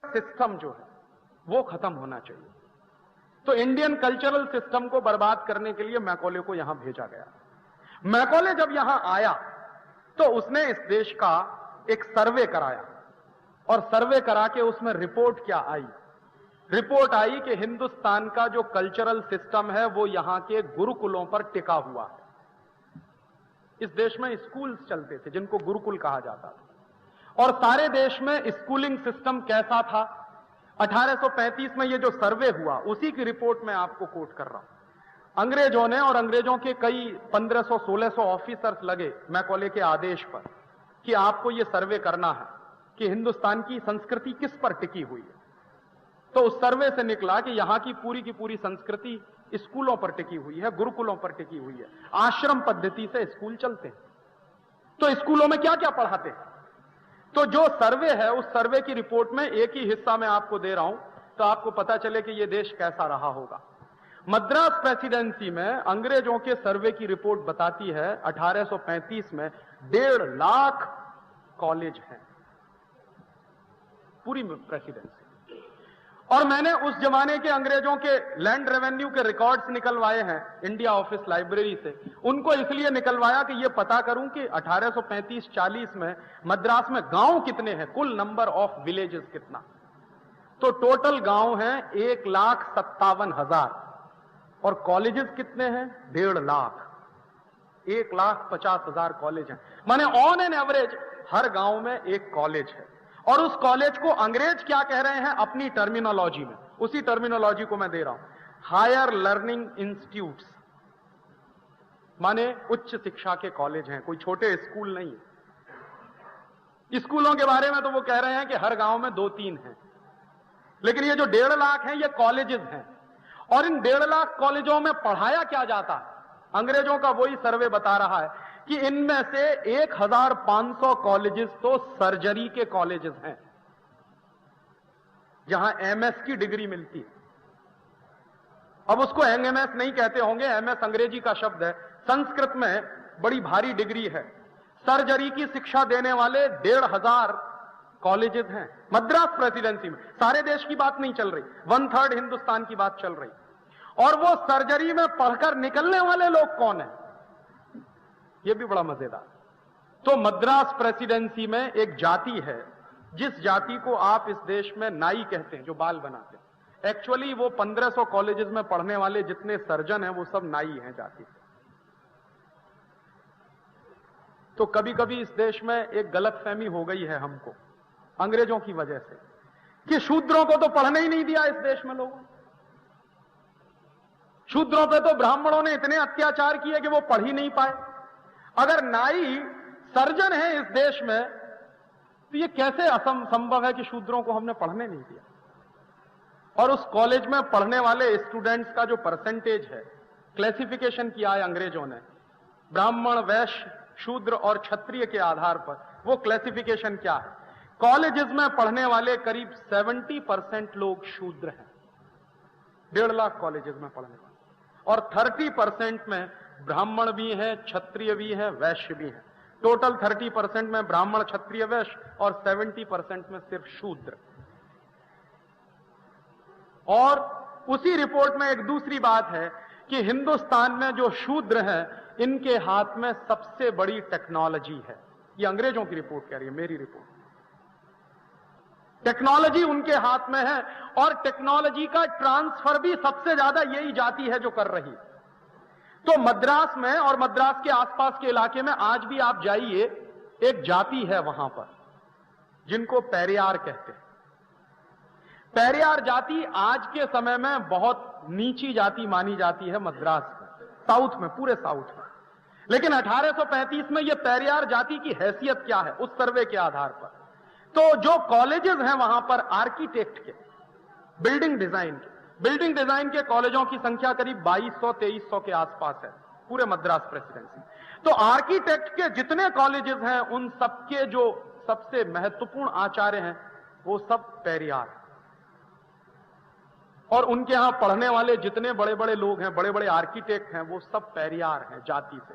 System जो है वो खत्म होना चाहिए। तो इंडियन कल्चरल सिस्टम को बर्बाद करने के लिए मैकॉले को यहां भेजा गया। मैकॉले जब यहां आया तो उसने इस देश का एक सर्वे कराया, और सर्वे करा के उसमें रिपोर्ट क्या आई? रिपोर्ट आई कि हिंदुस्तान का जो कल्चरल सिस्टम है वो यहां के गुरुकुलों पर टिका हुआ है। इस देश में स्कूल्स चलते थे जिनको गुरुकुल कहा जाता था, और सारे देश में स्कूलिंग सिस्टम कैसा था? 1835 में ये जो सर्वे हुआ उसी की रिपोर्ट मैं आपको कोट कर रहा हूं। अंग्रेजों ने और अंग्रेजों के कई 1500-1600 ऑफिसर्स लगे मैकॉले के आदेश पर कि आपको यह सर्वे करना है कि हिंदुस्तान की संस्कृति किस पर टिकी हुई है। तो उस सर्वे से निकला कि यहां की पूरी संस्कृति स्कूलों पर टिकी हुई है, गुरुकुलों पर टिकी हुई है, आश्रम पद्धति से स्कूल चलते हैं। तो स्कूलों में क्या क्या पढ़ाते हैं? तो जो सर्वे है उस सर्वे की रिपोर्ट में एक ही हिस्सा मैं आपको दे रहा हूं तो आपको पता चले कि यह देश कैसा रहा होगा। मद्रास प्रेसिडेंसी में अंग्रेजों के सर्वे की रिपोर्ट बताती है 1835 में 1.5 लाख कॉलेज हैं पूरी प्रेसिडेंसी। और मैंने उस जमाने के अंग्रेजों के लैंड रेवेन्यू के रिकॉर्ड्स निकलवाए हैं इंडिया ऑफिस लाइब्रेरी से। उनको इसलिए निकलवाया कि यह पता करूं कि 1835-40 में मद्रास में गांव कितने हैं, कुल नंबर ऑफ विलेजेस कितना। तो टोटल गांव हैं 1,57,000 और कॉलेजेस कितने हैं? 1.5 लाख। 1,50,000 कॉलेज हैं। माने ऑन एन एवरेज हर गांव में एक कॉलेज है। और उस कॉलेज को अंग्रेज क्या कह रहे हैं अपनी टर्मिनोलॉजी में, उसी टर्मिनोलॉजी को मैं दे रहा हूं, हायर लर्निंग इंस्टीट्यूट्स, माने उच्च शिक्षा के कॉलेज हैं, कोई छोटे स्कूल नहीं है। स्कूलों के बारे में तो वो कह रहे हैं कि हर गांव में 2-3 हैं, लेकिन ये जो 1.5 लाख हैं ये कॉलेजेस हैं। और इन 1.5 लाख कॉलेजों में पढ़ाया क्या जाता है? अंग्रेजों का वही सर्वे बता रहा है कि इनमें से 1,500 कॉलेजेस तो सर्जरी के कॉलेजेस हैं जहां एमएस की डिग्री मिलती है। अब उसको एमएस नहीं कहते होंगे, एमएस अंग्रेजी का शब्द है, संस्कृत में बड़ी भारी डिग्री है। सर्जरी की शिक्षा देने वाले 1,500 कॉलेजेस हैं मद्रास प्रेसिडेंसी में। सारे देश की बात नहीं चल रही, 1/3 हिंदुस्तान की बात चल रही। और वो सर्जरी में पढ़कर निकलने वाले लोग कौन हैं? ये भी बड़ा मजेदार। तो मद्रास प्रेसिडेंसी में एक जाति है जिस जाति को आप इस देश में नाई कहते हैं, जो बाल बनाते हैं। एक्चुअली वो 1500 कॉलेजेस में पढ़ने वाले जितने सर्जन हैं वो सब नाई हैं जाति से। तो कभी कभी इस देश में एक गलतफहमी हो गई है हमको अंग्रेजों की वजह से कि शूद्रों को तो पढ़ने ही नहीं दिया इस देश में लोगों। शूद्रों पे तो ब्राह्मणों ने इतने अत्याचार किए कि वो पढ़ ही नहीं पाए। अगर नाई सर्जन है इस देश में तो ये कैसे असंभव है कि शूद्रों को हमने पढ़ने नहीं दिया? और उस कॉलेज में पढ़ने वाले स्टूडेंट्स का जो परसेंटेज है, क्लासिफिकेशन किया है अंग्रेजों ने ब्राह्मण, वैश्य, शूद्र और क्षत्रिय के आधार पर। वो क्लासिफिकेशन क्या है? कॉलेजेस में पढ़ने वाले करीब 70% लोग शूद्र हैं 1.5 लाख कॉलेजेस में पढ़ने वाले, और 30% में ब्राह्मण भी हैं, क्षत्रिय भी हैं, वैश्य भी हैं। टोटल 30% में ब्राह्मण, क्षत्रिय, वैश्य और 70% में सिर्फ शूद्र। और उसी रिपोर्ट में एक दूसरी बात है कि हिंदुस्तान में जो शूद्र हैं इनके हाथ में सबसे बड़ी टेक्नोलॉजी है। ये अंग्रेजों की रिपोर्ट कह रही है, मेरी रिपोर्ट। टेक्नोलॉजी उनके हाथ में है और टेक्नोलॉजी का ट्रांसफर भी सबसे ज्यादा यही जाति है जो कर रही है। तो मद्रास में और मद्रास के आसपास के इलाके में आज भी आप जाइए, एक जाति है वहां पर जिनको पेरियार कहते हैं। पेरियार जाति आज के समय में बहुत नीची जाति मानी जाती है मद्रास में, साउथ में, पूरे साउथ में। लेकिन 1835 में यह पेरियार जाति की हैसियत क्या है उस सर्वे के आधार पर? तो जो कॉलेजेस हैं वहां पर आर्किटेक्ट के, बिल्डिंग डिजाइन के कॉलेजों की संख्या करीब 2200-2300 के आसपास है पूरे मद्रास प्रेसिडेंसी। तो आर्किटेक्ट के जितने कॉलेजेस हैं उन सबके जो सबसे महत्वपूर्ण आचार्य हैं वो सब पेरियार हैं। और उनके यहां पढ़ने वाले जितने बड़े बड़े लोग हैं, बड़े बड़े आर्किटेक्ट हैं, वो सब पेरियार हैं जाति से।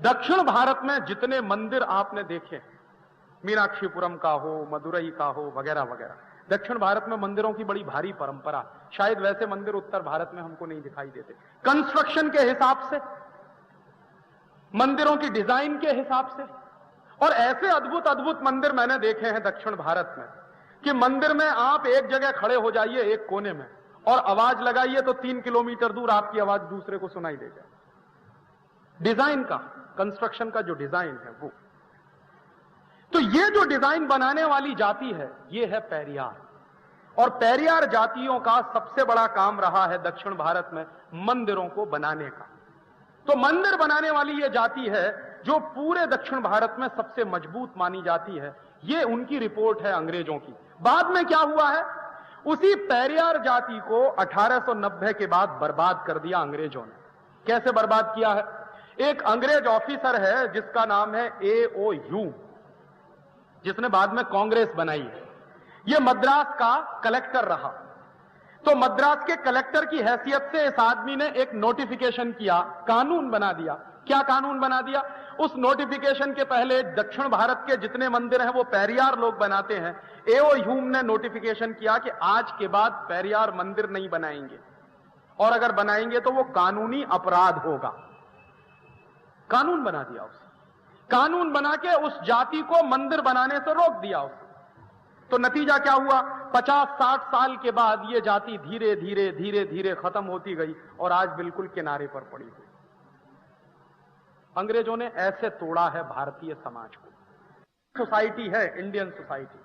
दक्षिण भारत में जितने मंदिर आपने देखे, मीनाक्षीपुरम का हो, मदुरई का हो, वगैरह वगैरह, दक्षिण भारत में मंदिरों की बड़ी भारी परंपरा, शायद वैसे मंदिर उत्तर भारत में हमको नहीं दिखाई देते। कंस्ट्रक्शन के हिसाब से, मंदिरों की डिजाइन के हिसाब से, और ऐसे अद्भुत अद्भुत मंदिर मैंने देखे हैं दक्षिण भारत में कि मंदिर में आप एक जगह खड़े हो जाइए एक कोने में और आवाज लगाइए तो 3 किलोमीटर दूर आपकी आवाज दूसरे को सुनाई दे जाए। डिजाइन का, कंस्ट्रक्शन का जो डिजाइन है वो। तो ये जो डिजाइन बनाने वाली जाति है ये है पेरियार, और पेरियार जातियों का सबसे बड़ा काम रहा है दक्षिण भारत में मंदिरों को बनाने का। तो मंदिर बनाने वाली ये जाति है जो पूरे दक्षिण भारत में सबसे मजबूत मानी जाती है। ये उनकी रिपोर्ट है अंग्रेजों की। बाद में क्या हुआ है, उसी पेरियार जाति को 1890 के बाद बर्बाद कर दिया अंग्रेजों ने। कैसे बर्बाद किया है? एक अंग्रेज ऑफिसर है जिसका नाम है A.O. ह्यूम, जिसने बाद में कांग्रेस बनाई है। यह मद्रास का कलेक्टर रहा। तो मद्रास के कलेक्टर की हैसियत से इस आदमी ने एक नोटिफिकेशन किया, कानून बना दिया। क्या कानून बना दिया? उस नोटिफिकेशन के पहले दक्षिण भारत के जितने मंदिर हैं वो पेरियार लोग बनाते हैं। A.O. ह्यूम ने नोटिफिकेशन किया कि आज के बाद पेरियार मंदिर नहीं बनाएंगे, और अगर बनाएंगे तो वो कानूनी अपराध होगा। कानून बना दिया उसने। कानून बना के उस जाति को मंदिर बनाने से रोक दिया उसने। तो नतीजा क्या हुआ? 50-60 साल के बाद ये जाति धीरे धीरे धीरे धीरे खत्म होती गई और आज बिल्कुल किनारे पर पड़ी हुई। अंग्रेजों ने ऐसे तोड़ा है भारतीय समाज को। सोसाइटी है इंडियन सोसाइटी।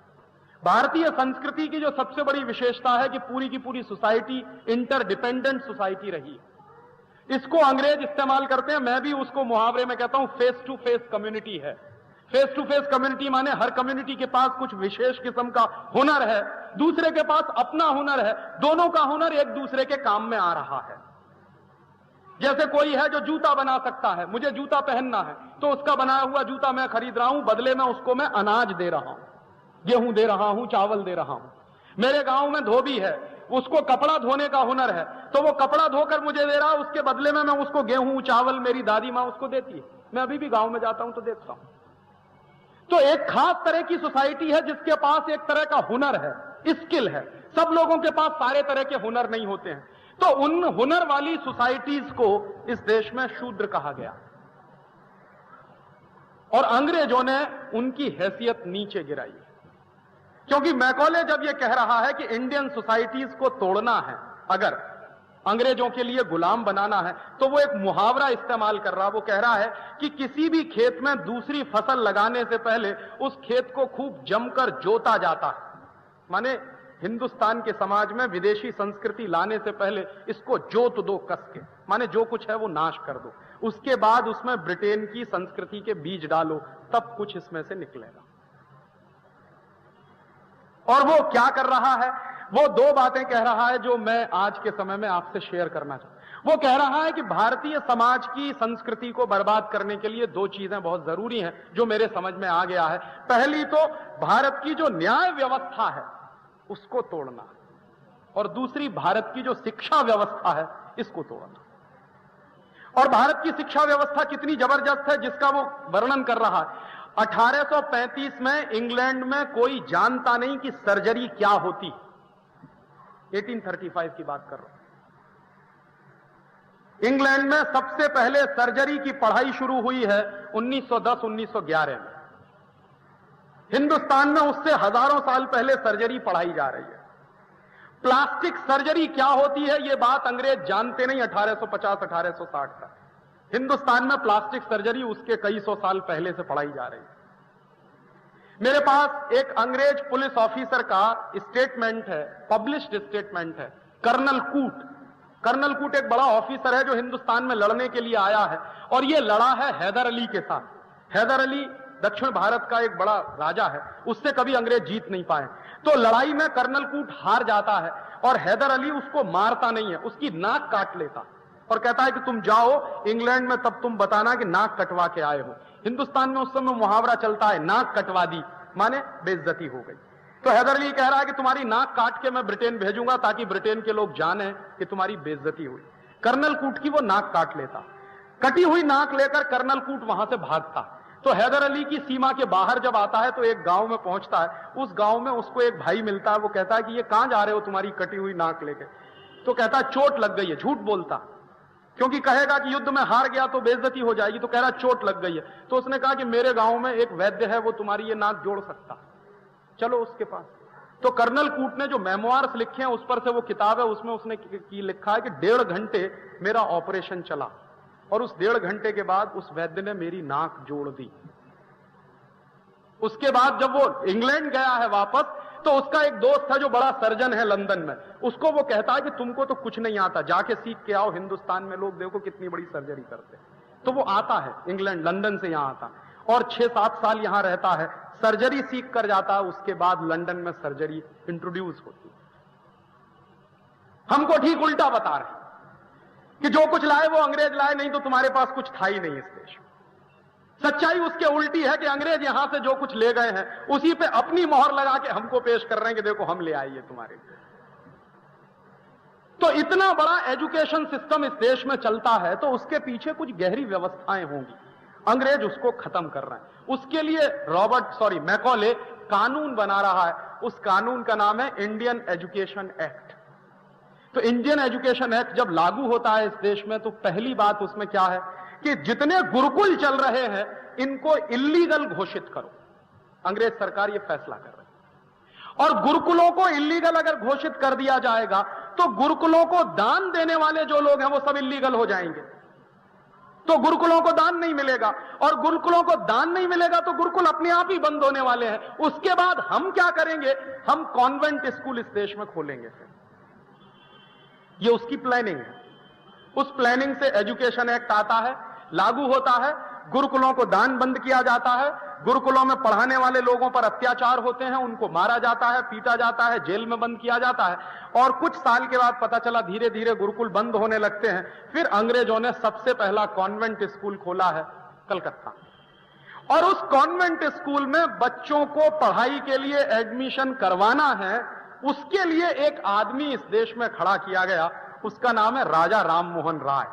भारतीय संस्कृति की जो सबसे बड़ी विशेषता है कि पूरी की पूरी सोसाइटी इंटरडिपेंडेंट सोसाइटी रही। इसको अंग्रेज इस्तेमाल करते हैं, मैं भी उसको मुहावरे में कहता हूं फेस टू फेस कम्युनिटी है। फेस टू फेस कम्युनिटी माने हर कम्युनिटी के पास कुछ विशेष किस्म का हुनर है, दूसरे के पास अपना हुनर है, दोनों का हुनर एक दूसरे के काम में आ रहा है। जैसे कोई है जो जूता बना सकता है, मुझे जूता पहनना है तो उसका बनाया हुआ जूता मैं खरीद रहा हूं, बदले में उसको मैं अनाज दे रहा हूं, गेहूं दे रहा हूं, चावल दे रहा हूं। मेरे गांव में धोबी है, उसको कपड़ा धोने का हुनर है तो वो कपड़ा धोकर मुझे दे रहा, उसके बदले में मैं उसको गेहूं चावल मेरी दादी मां उसको देती है। मैं अभी भी गांव में जाता हूं तो देखता हूं। तो एक खास तरह की सोसाइटी है जिसके पास एक तरह का हुनर है, स्किल है। सब लोगों के पास सारे तरह के हुनर नहीं होते हैं। तो उन हुनर वाली सोसाइटीज को इस देश में शूद्र कहा गया, और अंग्रेजों ने उनकी हैसियत नीचे गिराई। क्योंकि मैकॉले जब यह कह रहा है कि इंडियन सोसाइटीज को तोड़ना है, अगर अंग्रेजों के लिए गुलाम बनाना है, तो वो एक मुहावरा इस्तेमाल कर रहा। वो कह रहा है कि किसी भी खेत में दूसरी फसल लगाने से पहले उस खेत को खूब जमकर जोता जाता है। माने हिंदुस्तान के समाज में विदेशी संस्कृति लाने से पहले इसको जोत दो कस के, माने जो कुछ है वो नाश कर दो, उसके बाद उसमें ब्रिटेन की संस्कृति के बीज डालो, तब कुछ इसमें से निकलेगा। और वो क्या कर रहा है? वो दो बातें कह रहा है जो मैं आज के समय में आपसे शेयर करना चाहता हूं। वो कह रहा है कि भारतीय समाज की संस्कृति को बर्बाद करने के लिए दो चीजें बहुत जरूरी हैं जो मेरे समझ में आ गया है। पहली तो भारत की जो न्याय व्यवस्था है उसको तोड़ना, और दूसरी भारत की जो शिक्षा व्यवस्था है इसको तोड़ना। और भारत की शिक्षा व्यवस्था कितनी जबरदस्त है जिसका वो वर्णन कर रहा है। 1835 में इंग्लैंड में कोई जानता नहीं कि सर्जरी क्या होती। 1835 की बात कर रहा हूं। इंग्लैंड में सबसे पहले सर्जरी की पढ़ाई शुरू हुई है 1910-1911 में। हिंदुस्तान में उससे हजारों साल पहले सर्जरी पढ़ाई जा रही है। प्लास्टिक सर्जरी क्या होती है यह बात अंग्रेज जानते नहीं 1850-1860 का। हिंदुस्तान में प्लास्टिक सर्जरी उसके कई सौ साल पहले से पढ़ाई जा रही है। मेरे पास एक अंग्रेज पुलिस ऑफिसर का स्टेटमेंट है, पब्लिश्ड स्टेटमेंट है। कर्नल कूट एक बड़ा ऑफिसर है जो हिंदुस्तान में लड़ने के लिए आया है, और यह लड़ा है हैदर अली के साथ। हैदर अली दक्षिण भारत का एक बड़ा राजा है, उससे कभी अंग्रेज जीत नहीं पाए। तो लड़ाई में कर्नल कूट हार जाता है और हैदर अली उसको मारता नहीं है, उसकी नाक काट लेता और कहता है कि तुम जाओ इंग्लैंड में, तब तुम बताना कि नाक कटवा के आए हो। हिंदुस्तान में उस समय मुहावरा चलता है, नाक कटवा दी माने बेइज्जती हो गई। तो हैदर अली कह रहा है कि तुम्हारी नाक काट के मैं ब्रिटेन भेजूंगा ताकि ब्रिटेन के लोग जाने कि तुम्हारी बेइज्जती हुई। कर्नल कूट की वो नाक काट लेता। कटी हुई नाक लेकर कर्नल कूट वहां से भागता। तो हैदर अली की सीमा के बाहर जब आता है तो एक गांव में पहुंचता है, उस गांव में उसको एक भाई मिलता है, वो कहता है कि ये कहां जा रहे हो तुम्हारी कटी हुई नाक लेके? तो कहता है चोट लग गई है। झूठ बोलता, क्योंकि कहेगा कि युद्ध में हार गया तो बेइज्जती हो जाएगी, तो कह रहा चोट लग गई है। तो उसने कहा कि मेरे गांव में एक वैद्य है, वो तुम्हारी ये नाक जोड़ सकता, चलो उसके पास। तो कर्नल कूट ने जो मेमोआर्स लिखे हैं उस पर से वो किताब है, उसमें उसने लिखा है कि 1.5 घंटे मेरा ऑपरेशन चला और उस 1.5 घंटे के बाद उस वैद्य ने मेरी नाक जोड़ दी। उसके बाद जब वो इंग्लैंड गया है वापस, तो उसका एक दोस्त था जो बड़ा सर्जन है लंदन में, उसको वो कहता है कि तुमको तो कुछ नहीं आता, जाके सीख के आओ, हिंदुस्तान में लोग देखो कितनी बड़ी सर्जरी करते। तो वो आता है इंग्लैंड, लंदन से यहां आता और 6-7 साल यहां रहता है, सर्जरी सीख कर जाता है। उसके बाद लंदन में सर्जरी इंट्रोड्यूस होती। हमको ठीक उल्टा बता रहे कि जो कुछ लाए वो अंग्रेज लाए, नहीं तो तुम्हारे पास कुछ था ही नहीं इस देश में। सच्चाई उसके उल्टी है कि अंग्रेज यहां से जो कुछ ले गए हैं उसी पे अपनी मोहर लगा के हमको पेश कर रहे हैं कि देखो हम ले आए ये तुम्हारे लिए। तो इतना बड़ा एजुकेशन सिस्टम इस देश में चलता है तो उसके पीछे कुछ गहरी व्यवस्थाएं होंगी। अंग्रेज उसको खत्म कर रहे हैं। उसके लिए मैकॉले कानून बना रहा है। उस कानून का नाम है इंडियन एजुकेशन एक्ट। तो इंडियन एजुकेशन एक्ट जब लागू होता है इस देश में, तो पहली बात उसमें क्या है कि जितने गुरुकुल चल रहे हैं इनको इल्लीगल घोषित करो। अंग्रेज सरकार यह फैसला कर रही है। और गुरुकुलों को इल्लीगल अगर घोषित कर दिया जाएगा तो गुरुकुलों को दान देने वाले जो लोग हैं वो सब इल्लीगल हो जाएंगे। तो गुरुकुलों को दान नहीं मिलेगा, और गुरुकुलों को दान नहीं मिलेगा तो गुरुकुल अपने आप ही बंद होने वाले हैं। उसके बाद हम क्या करेंगे? हम कॉन्वेंट स्कूल इस देश में खोलेंगे। फिर ये उसकी प्लानिंग है। उस प्लानिंग से एजुकेशन एक्ट आता है, लागू होता है, गुरुकुलों को दान बंद किया जाता है, गुरुकुलों में पढ़ाने वाले लोगों पर अत्याचार होते हैं, उनको मारा जाता है, पीटा जाता है, जेल में बंद किया जाता है। और कुछ साल के बाद पता चला धीरे धीरे गुरुकुल बंद होने लगते हैं। फिर अंग्रेजों ने सबसे पहला कॉन्वेंट स्कूल खोला है कलकत्ता, और उस कॉन्वेंट स्कूल में बच्चों को पढ़ाई के लिए एडमिशन करवाना है। उसके लिए एक आदमी इस देश में खड़ा किया गया, उसका नाम है राजा राममोहन राय।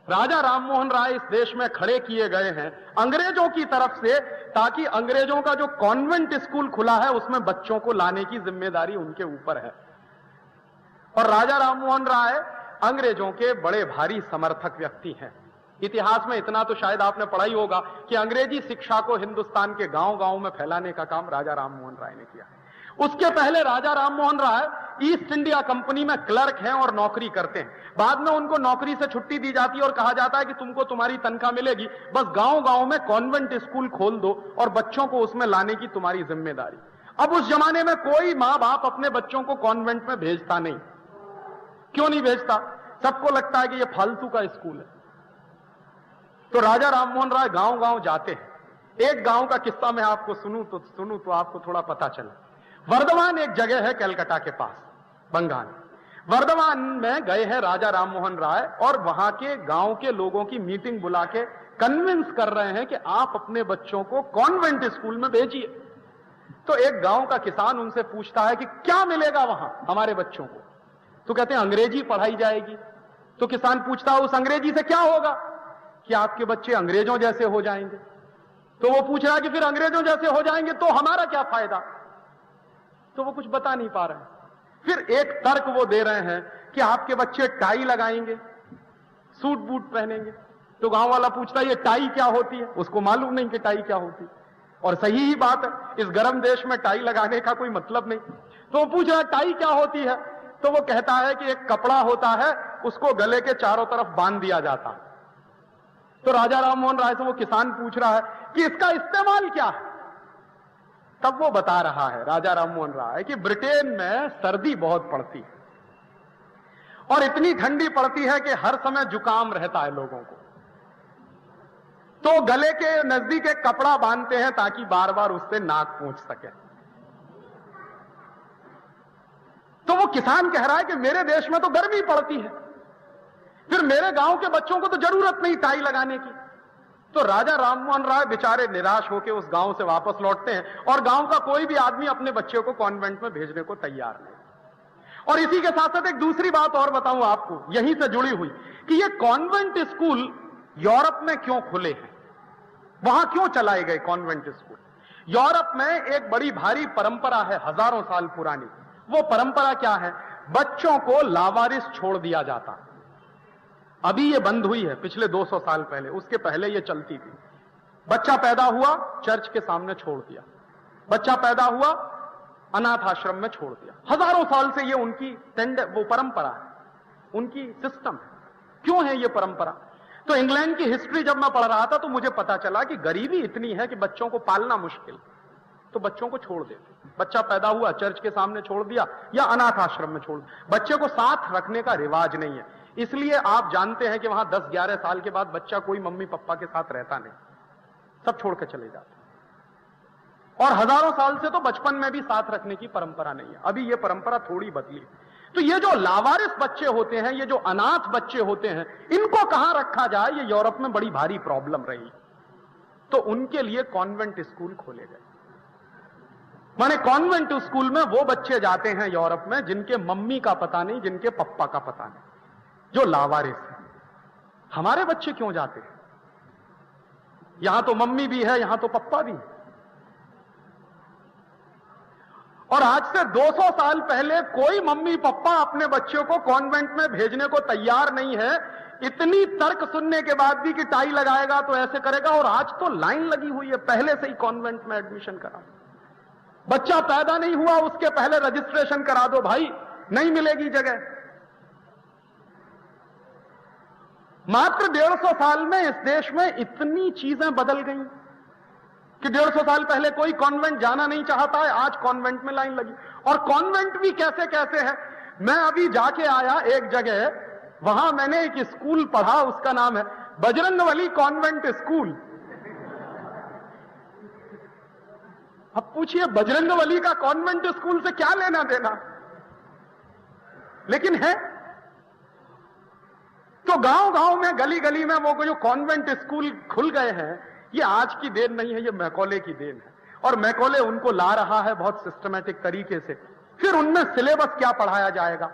राजा राममोहन राय इस देश में खड़े किए गए हैं अंग्रेजों की तरफ से, ताकि अंग्रेजों का जो कॉन्वेंट स्कूल खुला है उसमें बच्चों को लाने की जिम्मेदारी उनके ऊपर है। और राजा राममोहन राय अंग्रेजों के बड़े भारी समर्थक व्यक्ति हैं। इतिहास में इतना तो शायद आपने पढ़ा ही होगा कि अंग्रेजी शिक्षा को हिंदुस्तान के गांव-गांव में फैलाने का काम राजा राममोहन राय ने किया। उसके पहले Raja Rammohan Roy east India company में क्लर्क हैं और नौकरी करते हैं। बाद में उनको नौकरी से छुट्टी दी जाती है और कहा जाता है कि तुमको तुम्हारी तनख्वाह मिलेगी, बस गांव-गांव में कॉन्वेंट स्कूल खोल दो और बच्चों को उसमें लाने की तुम्हारी जिम्मेदारी। अब उस जमाने में कोई मां बाप अपने बच्चों को कॉन्वेंट में भेजता नहीं। क्यों नहीं भेजता? सबको लगता है कि यह फालतू का स्कूल है। तो राजा राममोहन राय गांव-गांव जाते हैं। एक गांव का किस्सा मैं आपको सुनूं तो आपको थोड़ा पता चले। वर्धमान एक जगह है कलकत्ता के पास, बंगाल। वर्धमान में गए हैं राजा राममोहन राय और वहां के गांव के लोगों की मीटिंग बुला के कन्विंस कर रहे हैं कि आप अपने बच्चों को कॉन्वेंट स्कूल में भेजिए। तो एक गांव का किसान उनसे पूछता है कि क्या मिलेगा वहां हमारे बच्चों को? तो कहते हैं अंग्रेजी पढ़ाई जाएगी। तो किसान पूछता है उस अंग्रेजी से क्या होगा? कि आपके बच्चे अंग्रेजों जैसे हो जाएंगे। तो वो पूछ रहा है कि फिर अंग्रेजों जैसे हो जाएंगे तो हमारा क्या फायदा? तो वो कुछ बता नहीं पा रहे हैं। फिर एक तर्क वो दे रहे हैं कि आपके बच्चे टाई लगाएंगे, सूट बूट पहनेंगे। तो गांव वाला पूछता है ये टाई क्या होती है? उसको मालूम नहीं कि टाई क्या होती है। और सही ही बात है, इस गर्म देश में टाई लगाने का कोई मतलब नहीं। तो वो पूछ रहा है टाई क्या होती है? तो वो कहता है कि एक कपड़ा होता है, उसको गले के चारों तरफ बांध दिया जाता है। तो राजा राममोहन राय से वो किसान पूछ रहा है कि इसका इस्तेमाल क्या है? तब वो बता रहा है राजा राममोहन राय कि ब्रिटेन में सर्दी बहुत पड़ती है और इतनी ठंडी पड़ती है कि हर समय जुकाम रहता है लोगों को। तो गले के नजदीक एक कपड़ा बांधते हैं ताकि बार बार उससे नाक पोंछ सके। तो वो किसान कह रहा है कि मेरे देश में तो गर्मी पड़ती है, फिर मेरे गांव के बच्चों को तो जरूरत नहीं टाई लगाने की। तो राजा राममोहन राय बेचारे निराश होकर उस गांव से वापस लौटते हैं और गांव का कोई भी आदमी अपने बच्चे को कॉन्वेंट में भेजने को तैयार नहीं। और इसी के साथ साथ एक दूसरी बात और बताऊं आपको, यहीं से जुड़ी हुई, कि ये कॉन्वेंट स्कूल यूरोप में क्यों खुले हैं। वहां क्यों चलाए गए कॉन्वेंट स्कूल? यूरोप में एक बड़ी भारी परंपरा है, हजारों साल पुरानी। वो परंपरा क्या है? बच्चों को लावारिस छोड़ दिया जाता। अभी ये बंद हुई है, पिछले 200 साल पहले, उसके पहले ये चलती थी। बच्चा पैदा हुआ, चर्च के सामने छोड़ दिया। बच्चा पैदा हुआ, अनाथ आश्रम में छोड़ दिया। हजारों साल से ये उनकी वो परंपरा है, उनकी सिस्टम है। क्यों है ये परंपरा? तो इंग्लैंड की हिस्ट्री जब मैं पढ़ रहा था तो मुझे पता चला कि गरीबी इतनी है कि बच्चों को पालना मुश्किल, तो बच्चों को छोड़ देते। बच्चा पैदा हुआ, चर्च के सामने छोड़ दिया या अनाथ आश्रम में छोड़ दिया। बच्चे को साथ रखने का रिवाज नहीं है, इसलिए आप जानते हैं कि वहां 10-11 साल के बाद बच्चा कोई मम्मी पापा के साथ रहता नहीं, सब छोड़ के चले जाते। और हजारों साल से तो बचपन में भी साथ रखने की परंपरा नहीं है। अभी ये परंपरा थोड़ी बदली। तो ये जो लावारिस बच्चे होते हैं, ये जो अनाथ बच्चे होते हैं, इनको कहां रखा जाए, ये यूरोप में बड़ी भारी प्रॉब्लम रही। तो उनके लिए कॉन्वेंट स्कूल खोले गए। माने कॉन्वेंट स्कूल में वो बच्चे जाते हैं यूरोप में जिनके मम्मी का पता नहीं, जिनके पप्पा का पता नहीं, जो लावारिस हैं। हमारे बच्चे क्यों जाते हैं? यहां तो मम्मी भी है, यहां तो पप्पा भी है। और आज से 200 साल पहले कोई मम्मी पापा अपने बच्चों को कॉन्वेंट में भेजने को तैयार नहीं है, इतनी तर्क सुनने के बाद भी कि टाई लगाएगा तो ऐसे करेगा। और आज तो लाइन लगी हुई है, पहले से ही कॉन्वेंट में एडमिशन करा। बच्चा पैदा नहीं हुआ उसके पहले रजिस्ट्रेशन करा दो भाई, नहीं मिलेगी जगह। मात्र 150 साल में इस देश में इतनी चीजें बदल गई कि 150 साल पहले कोई कॉन्वेंट जाना नहीं चाहता है, आज कॉन्वेंट में लाइन लगी। और कॉन्वेंट भी कैसे कैसे है। मैं अभी जाके आया एक जगह, वहां मैंने एक स्कूल पढ़ा, उसका नाम है बजरंगबली कॉन्वेंट स्कूल। अब पूछिए बजरंगबली का कॉन्वेंट स्कूल से क्या लेना देना, लेकिन है। तो गांव गांव में, गली गली में वो जो कॉन्वेंट स्कूल खुल गए हैं, ये आज की देन नहीं है, ये मैकॉले की देन है। और मैकॉले उनको ला रहा है बहुत सिस्टमैटिक तरीके से। फिर उनमें सिलेबस क्या पढ़ाया जाएगा?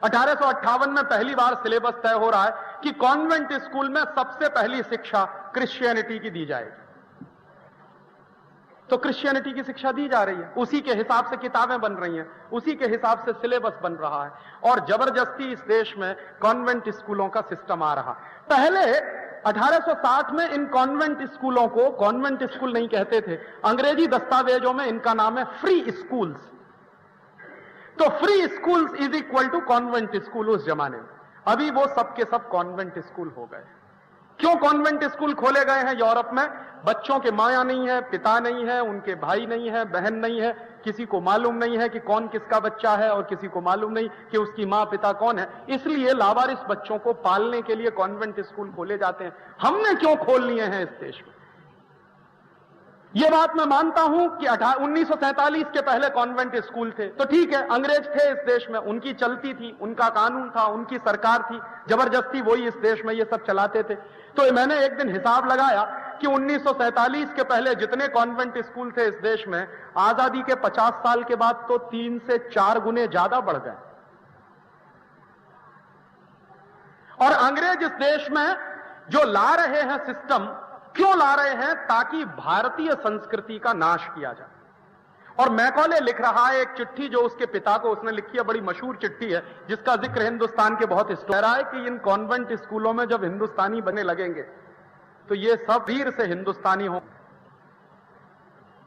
1858 में पहली बार सिलेबस तय हो रहा है कि कॉन्वेंट स्कूल में सबसे पहली शिक्षा क्रिश्चियनिटी की दी जाएगी। तो क्रिश्चियनिटी की शिक्षा दी जा रही है, उसी के हिसाब से किताबें बन रही हैं, उसी के हिसाब से सिलेबस बन रहा है। और जबरदस्ती इस देश में कॉन्वेंट स्कूलों का सिस्टम आ रहा। पहले 1860 में इन कॉन्वेंट स्कूलों को कॉन्वेंट स्कूल नहीं कहते थे, अंग्रेजी दस्तावेजों में इनका नाम है फ्री स्कूल्स। तो free schools is equal to convent school उस जमाने में। अभी वो सब के सब कॉन्वेंट स्कूल हो गए। क्यों कॉन्वेंट स्कूल खोले गए हैं यूरोप में? बच्चों के माया नहीं है, पिता नहीं है, उनके भाई नहीं है, बहन नहीं है, किसी को मालूम नहीं है कि कौन किसका बच्चा है, और किसी को मालूम नहीं कि उसकी मां पिता कौन है। इसलिए लावारिस बच्चों को पालने के लिए कॉन्वेंट स्कूल खोले जाते हैं। हमने क्यों खोल लिए हैं इस देश में? यह बात मैं मानता हूं कि 1947 के पहले कॉन्वेंट स्कूल थे, तो ठीक है, अंग्रेज थे इस देश में, उनकी चलती थी, उनका कानून था, उनकी सरकार थी, जबरदस्ती वही इस देश में ये सब चलाते थे। तो मैंने एक दिन हिसाब लगाया कि 1947 के पहले जितने कॉन्वेंट स्कूल थे इस देश में, आजादी के 50 साल के बाद तो 3 से 4 गुने ज्यादा बढ़ गए। और अंग्रेज इस देश में जो ला रहे हैं सिस्टम, क्यों ला रहे हैं? ताकि भारतीय संस्कृति का नाश किया जाए। और मैकॉले लिख रहा है एक चिट्ठी जो उसके पिता को उसने लिखी है, बड़ी मशहूर चिट्ठी है जिसका जिक्र हिंदुस्तान के बहुत कह रहा है कि इन कॉन्वेंट स्कूलों में जब हिंदुस्तानी बनने लगेंगे तो ये सब वीर से हिंदुस्तानी हो,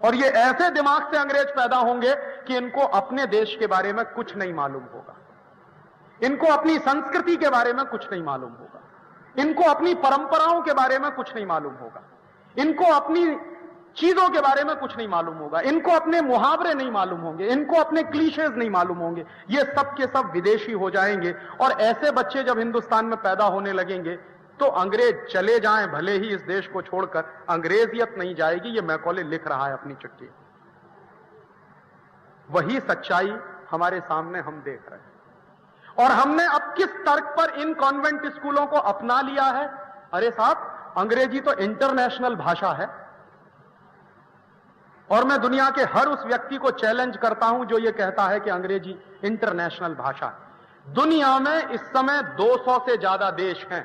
और ये ऐसे दिमाग से अंग्रेज पैदा होंगे कि इनको अपने देश के बारे में कुछ नहीं मालूम होगा, इनको अपनी संस्कृति के बारे में कुछ नहीं मालूम होगा, इनको अपनी परंपराओं के बारे में कुछ नहीं मालूम होगा, इनको अपनी चीजों के बारे में कुछ नहीं मालूम होगा, इनको अपने मुहावरे नहीं मालूम होंगे, इनको अपने क्लीशेज नहीं मालूम होंगे। ये सब के सब विदेशी हो जाएंगे। और ऐसे बच्चे जब हिंदुस्तान में पैदा होने लगेंगे तो अंग्रेज चले जाएं भले ही इस देश को छोड़कर, अंग्रेजियत नहीं जाएगी। ये मैकॉले लिख रहा है अपनी चिट्ठी। वही सच्चाई हमारे सामने हम देख रहे हैं। और हमने अब किस तर्क पर इन कॉन्वेंट स्कूलों को अपना लिया है? अरे साहब, अंग्रेजी तो इंटरनेशनल भाषा है, और मैं दुनिया के हर उस व्यक्ति को चैलेंज करता हूं जो ये कहता है कि अंग्रेजी इंटरनेशनल भाषा है। दुनिया में इस समय 200 से ज्यादा देश हैं